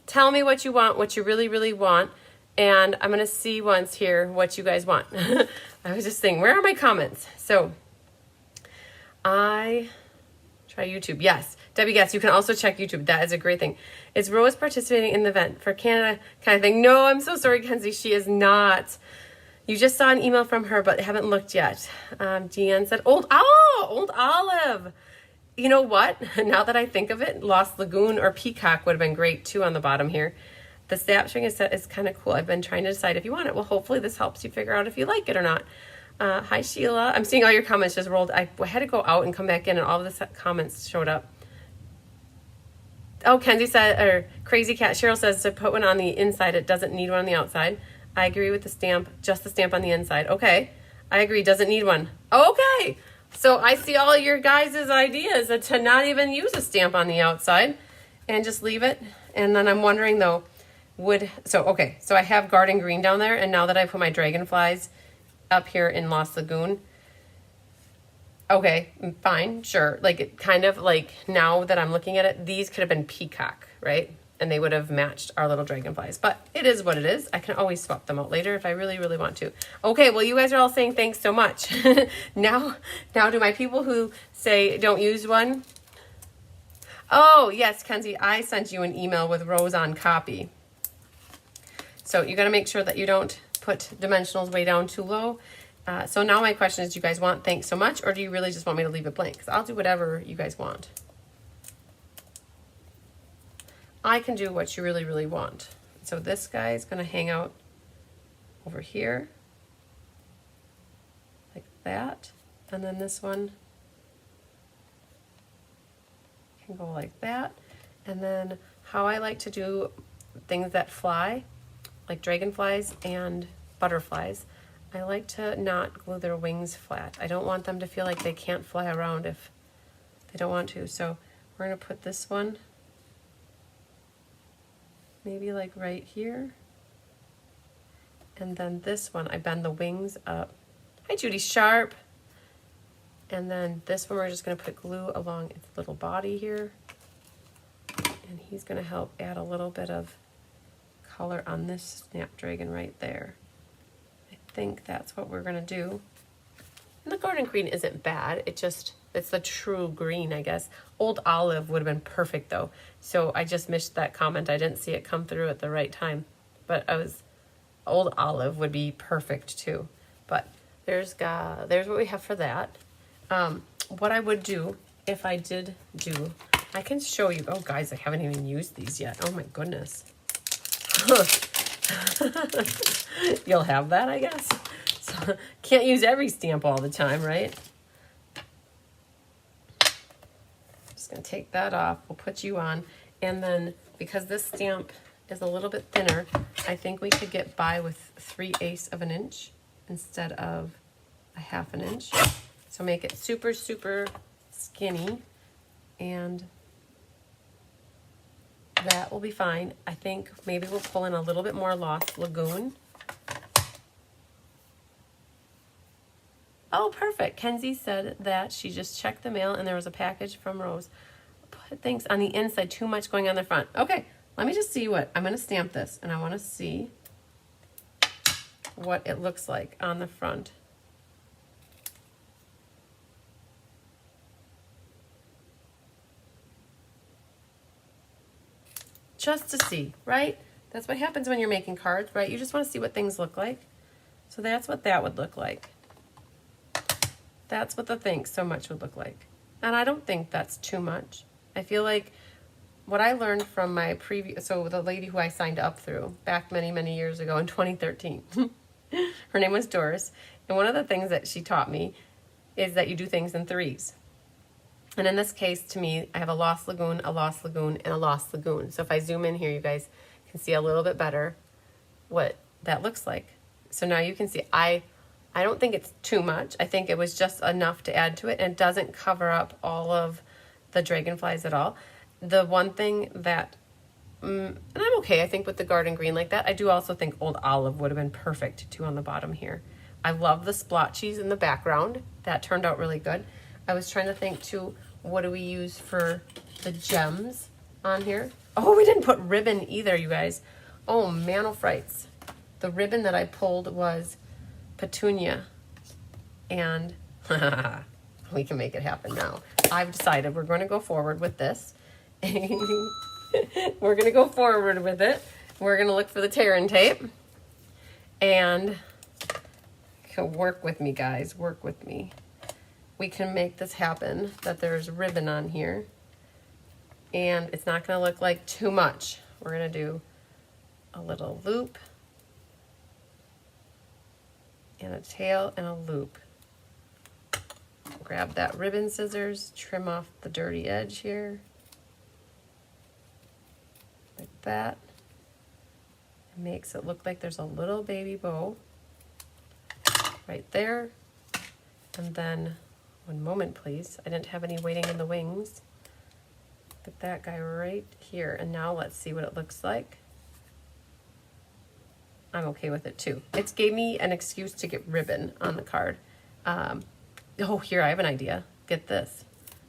Tell me what you want, what you really, really want. And I'm going to see once here what you guys want. I was just thinking, where are my comments? So, I try YouTube. Yes. Debbie Guess, you can also check YouTube. That is a great thing. Is Rose participating in the event for Canada kind of thing? No, I'm so sorry, Kenzie. She is not. You just saw an email from her, but haven't looked yet. Deanne said, Old Olive. You know what? Now that I think of it, Lost Lagoon or Peacock would have been great too on the bottom here. The snap string is kind of cool. I've been trying to decide if you want it. Well, hopefully this helps you figure out if you like it or not. Hi, Sheila. I'm seeing all your comments just rolled. I had to go out and come back in, and all of the comments showed up. Oh, Kenzie said, or Crazy Cat Cheryl says to put one on the inside. It doesn't need one on the outside. I agree with the stamp, just the stamp on the inside. Okay. I agree. Doesn't need one. Okay. So I see all your guys' ideas to not even use a stamp on the outside and just leave it. And then I'm wondering though, so I have Garden Green down there, and now that I put my dragonflies up here in Lost Lagoon, okay, fine, sure. Like, it kind of like, now that I'm looking at it, these could have been Peacock, right? And they would have matched our little dragonflies. But it is what it is. I can always swap them out later if I really, really want to. Okay, well, you guys are all saying thanks so much. Now do my people who say don't use one? Oh, yes, Kenzie, I sent you an email with rows on copy. So you got to make sure that you don't put dimensionals way down too low. So now my question is, do you guys want thanks so much, or do you really just want me to leave it blank? Because I'll do whatever you guys want. I can do what you really, really want. So this guy is going to hang out over here like that. And then this one can go like that. And then how I like to do things that fly, like dragonflies and butterflies, I like to not glue their wings flat. I don't want them to feel like they can't fly around if they don't want to. So we're going to put this one maybe like right here. And then this one, I bend the wings up. Hi, Judy Sharp. And then this one, we're just going to put glue along its little body here. And he's going to help add a little bit of color on this snapdragon right there. I think that's what we're going to do. And the garden green isn't bad. It's the true green, I guess. Old Olive would have been perfect though. So I just missed that comment. I didn't see it come through at the right time. But Old Olive would be perfect too. But there's what we have for that. What I would do if I did do, I can show you. Oh guys, I haven't even used these yet. Oh my goodness. You'll have that, I guess. So, can't use every stamp all the time, right? Just gonna take that off. We'll put you on. And then because this stamp is a little bit thinner, I think we could get by with 3/8 of an inch instead of a 1/2 inch. So make it super, super skinny, and that will be fine. I think maybe we'll pull in a little bit more Lost Lagoon. Oh, perfect. Kenzie said that she just checked the mail and there was a package from Rose. put things on the inside, too much going on the front. Okay, let me just see what, I'm gonna stamp this and I wanna see what it looks like on the front. Just to see, right? That's what happens when you're making cards, right? You just want to see what things look like. So that's what that would look like. That's what the Thanks So Much would look like. And I don't think that's too much. I feel like what I learned from my previous, so the lady who I signed up through back many, many years ago in 2013, her name was Doris. And one of the things that she taught me is that you do things in threes. And in this case, to me, I have a lost lagoon, a lost lagoon, and a lost lagoon. So if I zoom in here, you guys can see a little bit better what that looks like. So now you can see, I don't think it's too much. I think it was just enough to add to it, and it doesn't cover up all of the dragonflies at all. The one thing that, and I'm okay, I think, with the garden green like that. I do also think Old Olive would have been perfect too on the bottom here. I love the splotchies in the background. That turned out really good. I was trying to think too, what do we use for the gems on here? Oh, we didn't put ribbon either, you guys. Oh, man, frights. The ribbon that I pulled was petunia. And we can make it happen now. I've decided we're going to go forward with this. We're going to go forward with it. We're going to look for the tear-in tape. And work with me, guys. Work with me. We can make this happen, that there's ribbon on here. And it's not going to look like too much. We're going to do a little loop and a tail and a loop. Grab that ribbon scissors, trim off the dirty edge here. Like that. It makes it look like there's a little baby bow right there. And then, one moment please, I didn't have any waiting in the wings. Put that guy right here, and now let's see what it looks like. I'm okay with it too. It gave me an excuse to get ribbon on the card. Oh, here, I have an idea. Get this.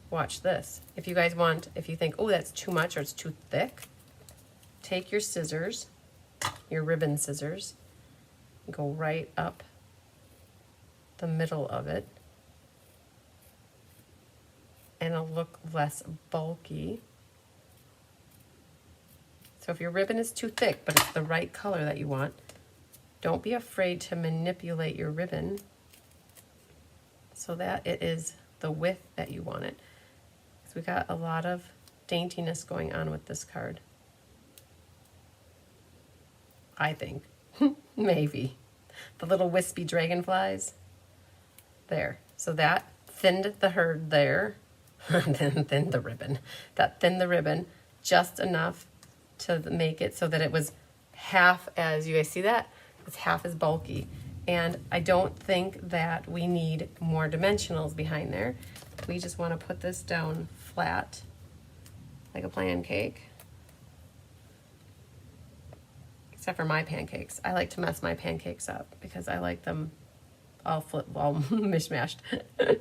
Watch this. If you guys want, if you think, oh, that's too much or it's too thick, take your scissors, your ribbon scissors, go right up the middle of it, and it'll look less bulky. So if your ribbon is too thick, but it's the right color that you want, don't be afraid to manipulate your ribbon so that it is the width that you want it. So we got a lot of daintiness going on with this card. I think. Maybe. The little wispy dragonflies. There. So that thinned the herd there. Then thinned the ribbon. That thinned the ribbon just enough to make it so that it was half as, you guys see that? It's half as bulky. And I don't think that we need more dimensionals behind there. We just want to put this down flat, like a pancake. Except for my pancakes. I like to mess my pancakes up because I like them all mishmashed. So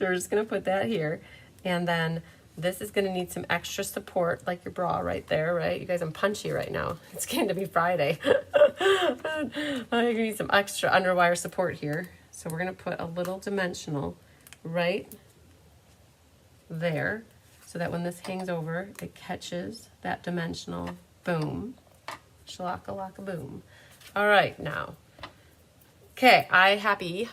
we're just going to put that here. And then this is going to need some extra support, like your bra right there, right? You guys, I'm punchy right now. It's going to be Friday. I'm going to need some extra underwire support here. So we're going to put a little dimensional right there so that when this hangs over, it catches that dimensional. Boom. Shalaka-laka boom. All right, now. Okay, I'm happy.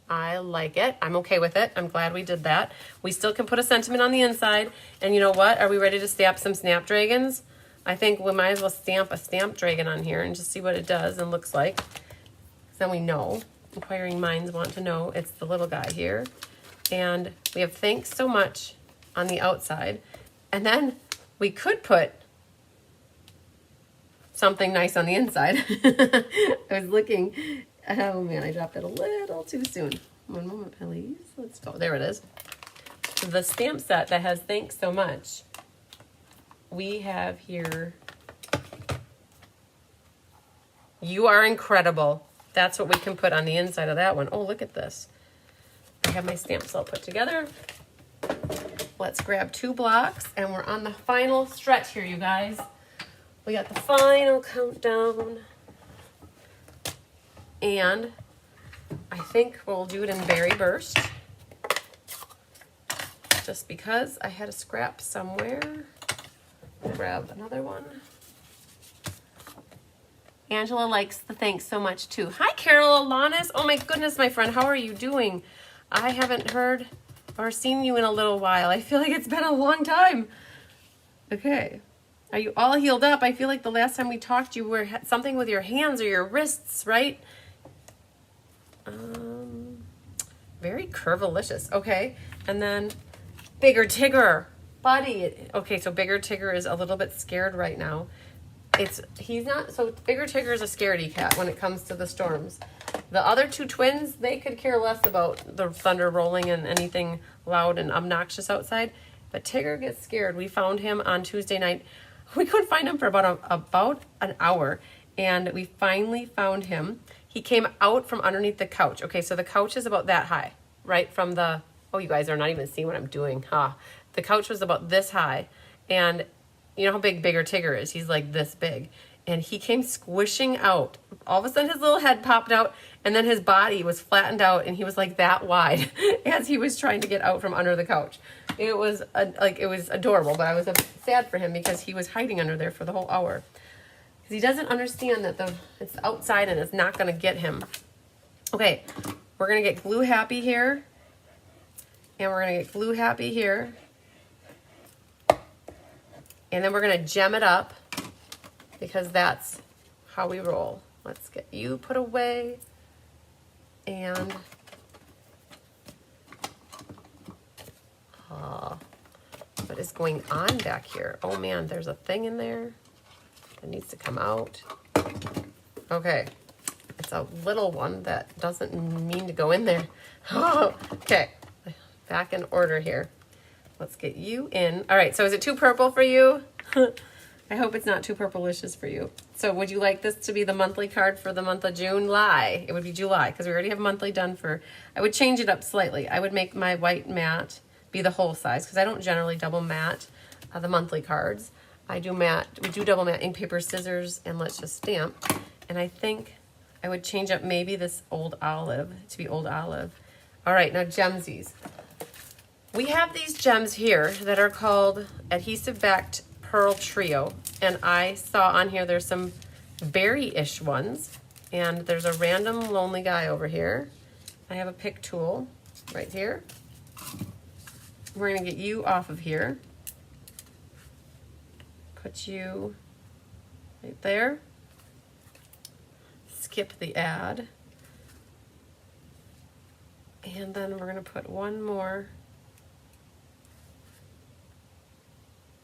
I like it. I'm okay with it. I'm glad we did that. We still can put a sentiment on the inside. And you know what? Are we ready to stamp some snapdragons? I think we might as well stamp a stamp dragon on here and just see what it does and looks like. Then we know. Inquiring minds want to know. It's the little guy here. And we have thanks so much on the outside. And then we could put something nice on the inside. I was looking. Oh man, I dropped it a little too soon. One moment, please. Let's go. There it is. The stamp set that has thanks so much. We have here, you are incredible. That's what we can put on the inside of that one. Oh, look at this. I have my stamps all put together. let's grab 2 blocks, and we're on the final stretch here, you guys. We got the final countdown. And I think we'll do it in berry burst. Just because I had a scrap somewhere. Grab another one. Angela likes the thanks so much too. Hi, Carol Alanis. Oh my goodness, my friend. How are you doing? I haven't heard or seen you in a little while. I feel like it's been a long time. Okay. Are you all healed up? I feel like the last time we talked, you were something with your hands or your wrists, right? Very curvilicious. Okay. And then Bigger Tigger. Buddy. Okay, so Bigger Tigger is a little bit scared right now. He's not, so Bigger Tigger is a scaredy cat when it comes to the storms. The other 2 twins, they could care less about the thunder rolling and anything loud and obnoxious outside. But Tigger gets scared. We found him on Tuesday night. We couldn't find him for about an hour, and we finally found him. He came out from underneath the couch. Okay, so the couch is about that high, right? From the, oh, you guys are not even seeing what I'm doing, huh? The couch was about this high, and you know how big Bigger Tigger is? He's like this big. And he came squishing out. All of a sudden his little head popped out, and then his body was flattened out, and he was like that wide as he was trying to get out from under the couch. It was it was adorable, but I was sad for him because he was hiding under there for the whole hour. Because he doesn't understand that it's outside and it's not going to get him. Okay, we're going to get glue happy here. And we're going to get glue happy here. And then we're going to gem it up because that's how we roll. Let's get you put away. And what is going on back here? Oh man, there's a thing in there that needs to come out. Okay, it's a little one that doesn't mean to go in there. Okay, back in order here. Let's get you in. All right, so is it too purple for you? I hope it's not too purplicious for you. So would you like this to be the monthly card for the month of June? Lie. It would be July because we already have monthly done for, I would change it up slightly. I would make my white matte be the whole size because I don't generally double matte the monthly cards. I do matte, we do double matte ink, paper, scissors, and let's just stamp. And I think I would change up maybe this Old Olive to be Old Olive. All right, now gemsies. We have these gems here that are called Adhesive Backed Pearl Trio, and I saw on here there's some berry-ish ones, and there's a random lonely guy over here. I have a pick tool right here. We're going to get you off of here. Put you right there. Skip the ad. And then we're going to put one more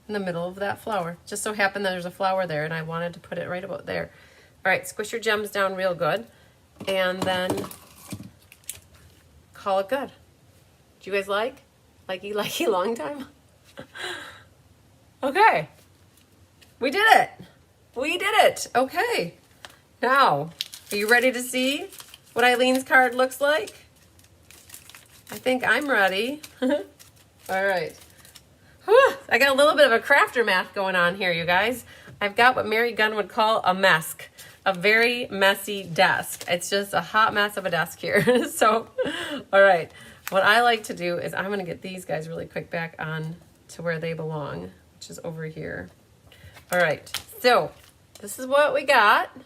in the middle of that flower. Just so happened that there's a flower there and I wanted to put it right about there. All right, squish your gems down real good and then call it good. Do you guys like? Likey, long time? Okay. We did it. We did it. Okay. Now, are you ready to see what Eileen's card looks like? I think I'm ready. All right. Whew, I got a little bit of a crafter math going on here, you guys. I've got what Mary Gunn would call a mesk, a very messy desk. It's just a hot mess of a desk here. So, all right. What I like to do is I'm going to get these guys really quick back on to where they belong, which is over here. All right. So this is what we got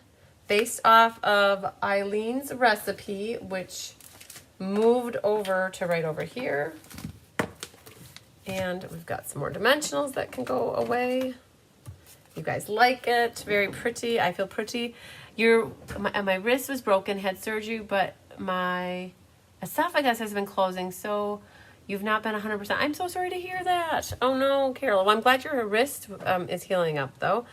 based off of Eileen's recipe, which moved over to right over here. And we've got some more dimensionals that can go away. You guys like it. Very pretty. I feel pretty. My wrist was broken, had surgery, but my esophagus has been closing, so you've not been 100%. I'm so sorry to hear that. Oh no, Carol. Well, I'm glad your wrist is healing up, though.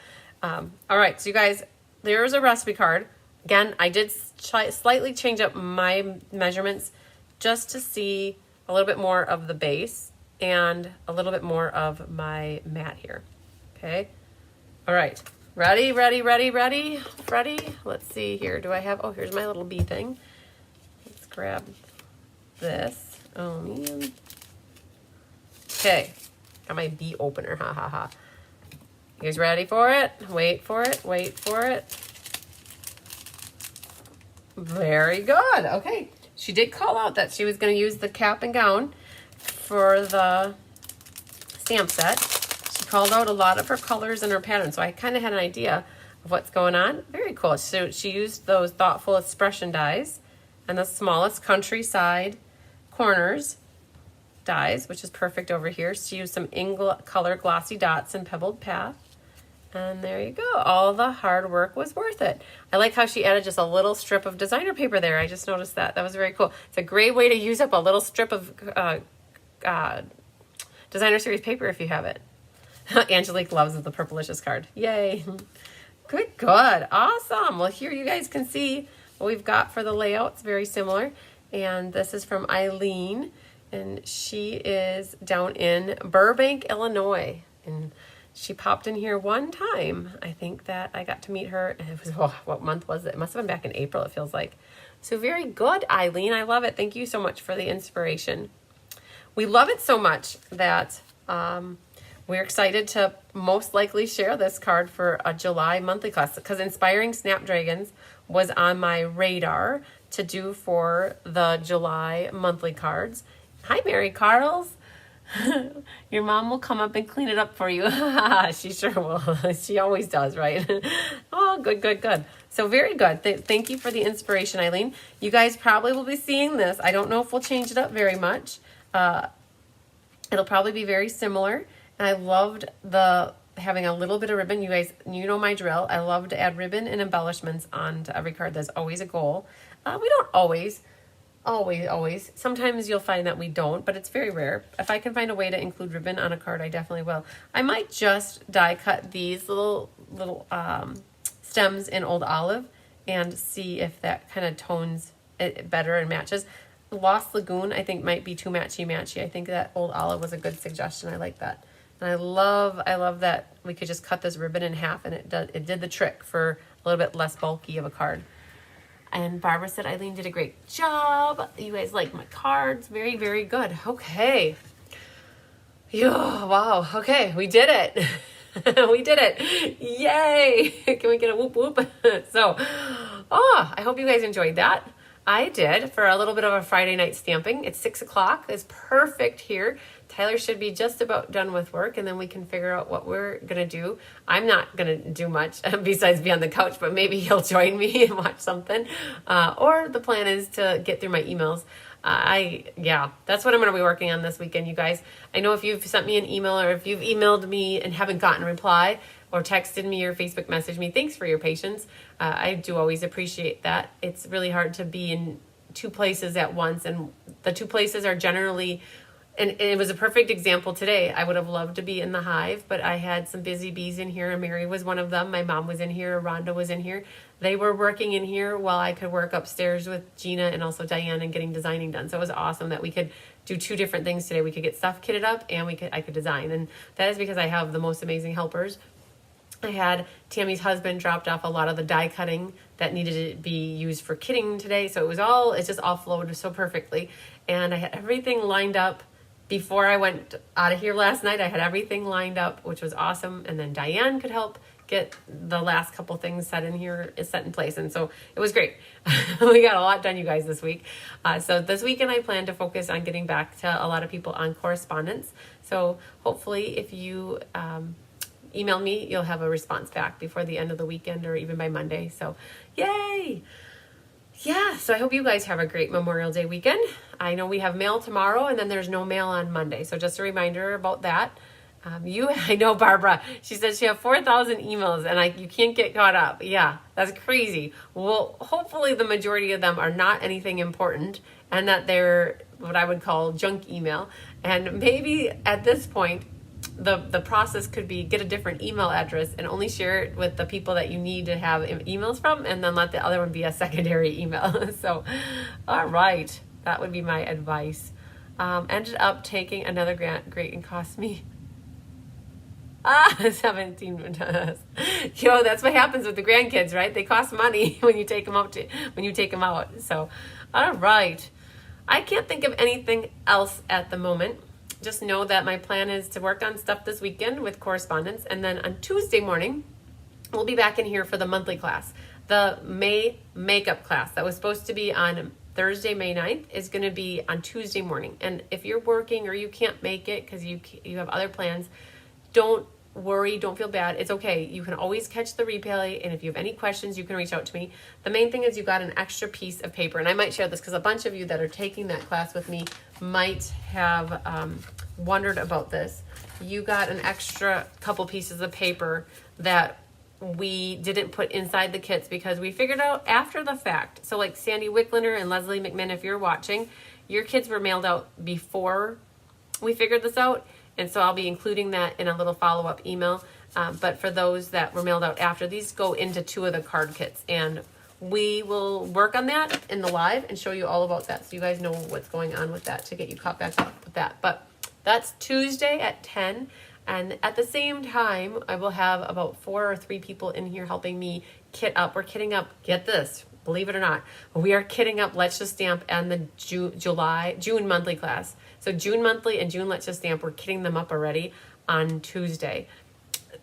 All right, so you guys, there's a recipe card. Again, I did slightly change up my measurements just to see a little bit more of the base and a little bit more of my mat here. Okay. All right. Ready? Let's see here. Do I have, oh, here's my little bee thing. Let's grab this. Oh man. Okay. Got my bee opener, ha ha ha. You guys ready for it? Wait for it, wait for it. Very good. Okay. She did call out that she was going to use the cap and gown for the stamp set. She called out a lot of her colors and her patterns, so I kind of had an idea of what's going on. Very cool. So she used those Thoughtful Expression dies and the smallest Countryside Corners dies, which is perfect over here. She used some color glossy dots and Pebbled Path. And there you go. All the hard work was worth it. I like how she added just a little strip of designer paper there. I just noticed that. That was very cool. It's a great way to use up a little strip of designer series paper if you have it. Angelique loves the Purplicious card. Yay. Good, good. Awesome. Well, here you guys can see what we've got for the layout. It's very similar. And this is from Eileen. And she is down in Burbank, Illinois. And she popped in here one time. I think that I got to meet her. And it was, what month was it? It must have been back in April, it feels like. So very good, Eileen. I love it. Thank you so much for the inspiration. We love it so much that we're excited to most likely share this card for a July monthly class, because Inspiring Snapdragons was on my radar to do for the July monthly cards. Hi, Mary Carls. Your mom will come up and clean it up for you. She sure will. She always does, right? Oh, good, good, good. So very good. Thank you for the inspiration, Eileen. You guys probably will be seeing this. I don't know if we'll change it up very much. It'll probably be very similar. And I loved having a little bit of ribbon. You guys, you know my drill. I love to add ribbon and embellishments onto every card. There's always a goal. We don't always. Sometimes you'll find that we don't, but it's very rare. If I can find a way to include ribbon on a card, I definitely will. I might just die cut these little stems in Old Olive and see if that kind of tones it better and matches. Lost Lagoon, I think, might be too matchy-matchy. I think that Old Olive was a good suggestion. I like that. And I love that we could just cut this ribbon in half, and it did the trick for a little bit less bulky of a card. And Barbara said Eileen did a great job. You guys like my cards. Very, very good. Okay. Yeah, wow. Okay, we did it. We did it. Yay. Can we get a whoop whoop? So, I hope you guys enjoyed that. I did, for a little bit of a Friday night stamping. It's 6 o'clock. It's perfect here. Tyler should be just about done with work, and then we can figure out what we're going to do. I'm not going to do much besides be on the couch, but maybe he'll join me and watch something. Or the plan is to get through my emails. That's what I'm going to be working on this weekend, you guys. I know if you've sent me an email or if you've emailed me and haven't gotten a reply or texted me or Facebook messaged me, thanks for your patience. I do always appreciate that. It's really hard to be in two places at once, and the two places are generally... And it was a perfect example today. I would have loved to be in the hive, but I had some busy bees in here, and Mary was one of them. My mom was in here. Rhonda was in here. They were working in here while I could work upstairs with Gina and also Diane and getting designing done. So it was awesome that we could do two different things today. We could get stuff kitted up, and I could design. And that is because I have the most amazing helpers. I had Tammy's husband dropped off a lot of the die cutting that needed to be used for kitting today. So it just all flowed so perfectly. And I had everything lined up. Before I went out of here last night, I had everything lined up, which was awesome. And then Diane could help get the last couple things set in place. And so it was great. We got a lot done, you guys, this week. So this weekend I plan to focus on getting back to a lot of people on correspondence. So hopefully if you email me, you'll have a response back before the end of the weekend or even by Monday. So yay! Yeah, so I hope you guys have a great Memorial Day weekend. I know we have mail tomorrow, and then there's no mail on Monday. So just a reminder about that. I know Barbara, she said she has 4,000 emails, and you can't get caught up. Yeah, that's crazy. Well, hopefully the majority of them are not anything important, and that they're what I would call junk email. And maybe at this point, the process could be get a different email address and only share it with the people that you need to have emails from, and then let the other one be a secondary email. So, all right, that would be my advice. Ended up taking another grant and cost me 17. Yo, that's what happens with the grandkids, right? They cost money when you take them out. So, all right. I can't think of anything else at the moment. just know that my plan is to work on stuff this weekend with correspondence. And then on Tuesday morning, we'll be back in here for the monthly class. The May makeup class that was supposed to be on Thursday, May 9th is going to be on Tuesday morning. And if you're working or you can't make it because you have other plans, don't worry, don't feel bad. It's okay. You can always catch the replay, and if you have any questions, you can reach out to me. The main thing is you got an extra piece of paper, and I might share this because a bunch of you that are taking that class with me might have wondered about this. You got an extra couple pieces of paper that we didn't put inside the kits because we figured out after the fact. So like Sandy Wicklander and Leslie McMinn, if you're watching, your kids were mailed out before we figured this out. And so I'll be including that in a little follow-up email. But for those that were mailed out after, these go into 2 of the card kits. And we will work on that in the live and show you all about that. So you guys know what's going on with that to get you caught back up with that. But that's Tuesday at 10. And at the same time, I will have about 4 or 3 people in here helping me kit up. We're kitting up, get this, believe it or not, we are kitting up Let's Just Stamp and the June monthly class. So June monthly and June Let's Just Stamp, we're kitting them up already on Tuesday.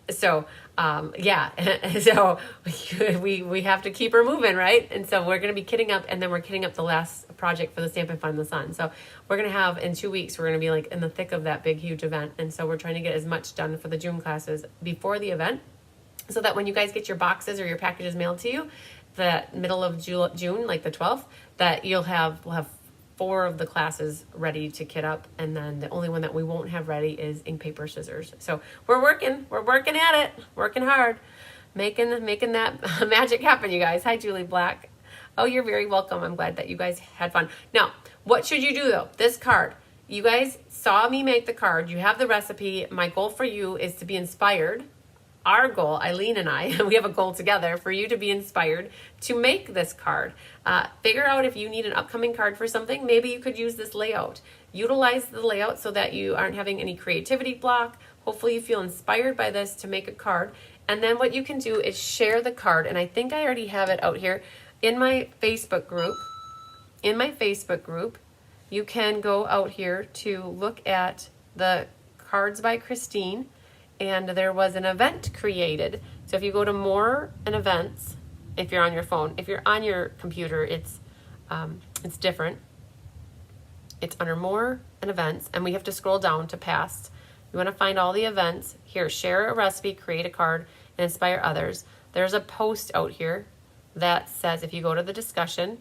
So, yeah, so we have to keep her moving, right? And so we're going to be kitting up, and then we're kitting up the last project for the Stamp and Find the Sun. So we're going to have, in 2 weeks, we're going to be like in the thick of that big, huge event. And so we're trying to get as much done for the June classes before the event, so that when you guys get your boxes or your packages mailed to you, the middle of June, like the 12th, that we'll have 4 of the classes ready to kit up, and then the only one that we won't have ready is ink, paper, scissors. So we're working at it, working hard, making that magic happen, you guys. Hi, Julie Black. Oh, you're very welcome. I'm glad that you guys had fun. Now, what should you do though? This card, you guys saw me make the card. You have the recipe. My goal for you is to be inspired. Our goal, Eileen and I, we have a goal together for you to be inspired to make this card. Figure out if you need an upcoming card for something. Maybe you could use this layout. Utilize the layout so that you aren't having any creativity block. Hopefully you feel inspired by this to make a card. And then what you can do is share the card. And I think I already have it out here in my Facebook group. In my Facebook group, you can go out here to look at the cards by Christine. And there was an event created. So if you go to more and events, if you're on your phone, if you're on your computer, it's different. It's under more and events, and we have to scroll down to past. You want to find all the events. Here, share a recipe, create a card, and inspire others. There's a post out here that says, if you go to the discussion,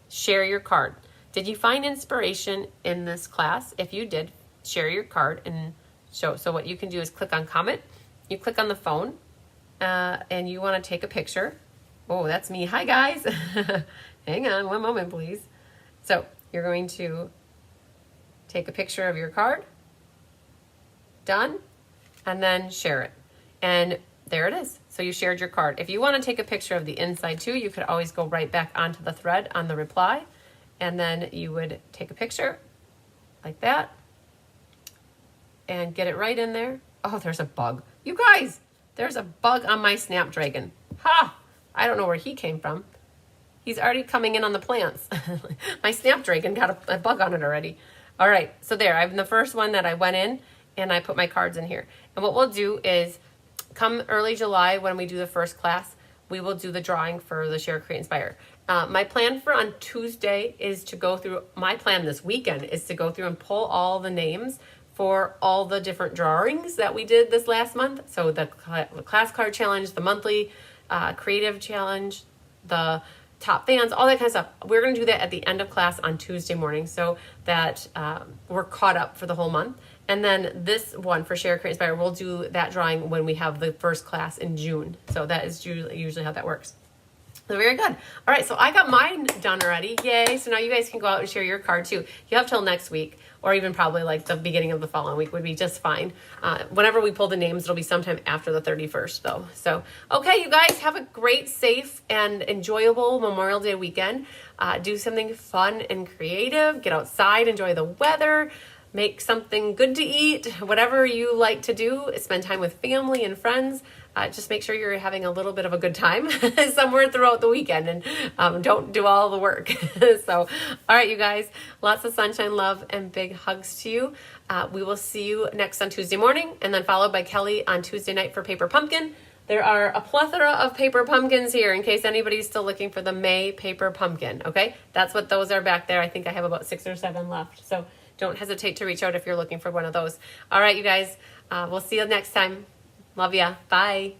share your card. Did you find inspiration in this class? If you did, share your card and show. So what you can do is click on comment. You click on the phone and you want to take a picture. Oh, that's me. Hi, guys. Hang on one moment, please. So you're going to take a picture of your card. Done. And then share it. And there it is. So you shared your card. If you want to take a picture of the inside too, you could always go right back onto the thread on the reply. And then you would take a picture like that. And get it right in there. Oh, there's a bug. You guys, there's a bug on my Snapdragon. Ha! I don't know where he came from. He's already coming in on the plants. My Snapdragon got a bug on it already. All right, so there. I'm the first one that I went in, and I put my cards in here. And what we'll do is, come early July when we do the first class, we will do the drawing for the Share, Create, Inspire. My plan for on Tuesday is to go through, my plan this weekend is to go through and pull all the names for all the different drawings that we did this last month. So the class card challenge, the monthly creative challenge, the top fans, all that kind of stuff. We're going to do that at the end of class on Tuesday morning so that we're caught up for the whole month. And then this one for Share, Create, Inspire, we'll do that drawing when we have the first class in June. So that is usually how that works. So very good. All right, so I got mine done already. Yay. So now you guys can go out and share your card too. You have till next week, or even probably like the beginning of the following week would be just fine. Whenever we pull the names, it'll be sometime after the 31st though. So, okay, you guys have a great, safe, and enjoyable Memorial Day weekend. Do something fun and creative. Get outside, enjoy the weather. make something good to eat, whatever you like to do, spend time with family and friends. Just make sure you're having a little bit of a good time somewhere throughout the weekend, and don't do all the work. So, all right, you guys, lots of sunshine, love, and big hugs to you. We will see you next on Tuesday morning, and then followed by Kelly on Tuesday night for Paper Pumpkin. There are a plethora of paper pumpkins here in case anybody's still looking for the May paper pumpkin, okay? That's what those are back there. I think I have about 6 or 7 left, so don't hesitate to reach out if you're looking for one of those. All right, you guys, we'll see you next time. Love ya. Bye.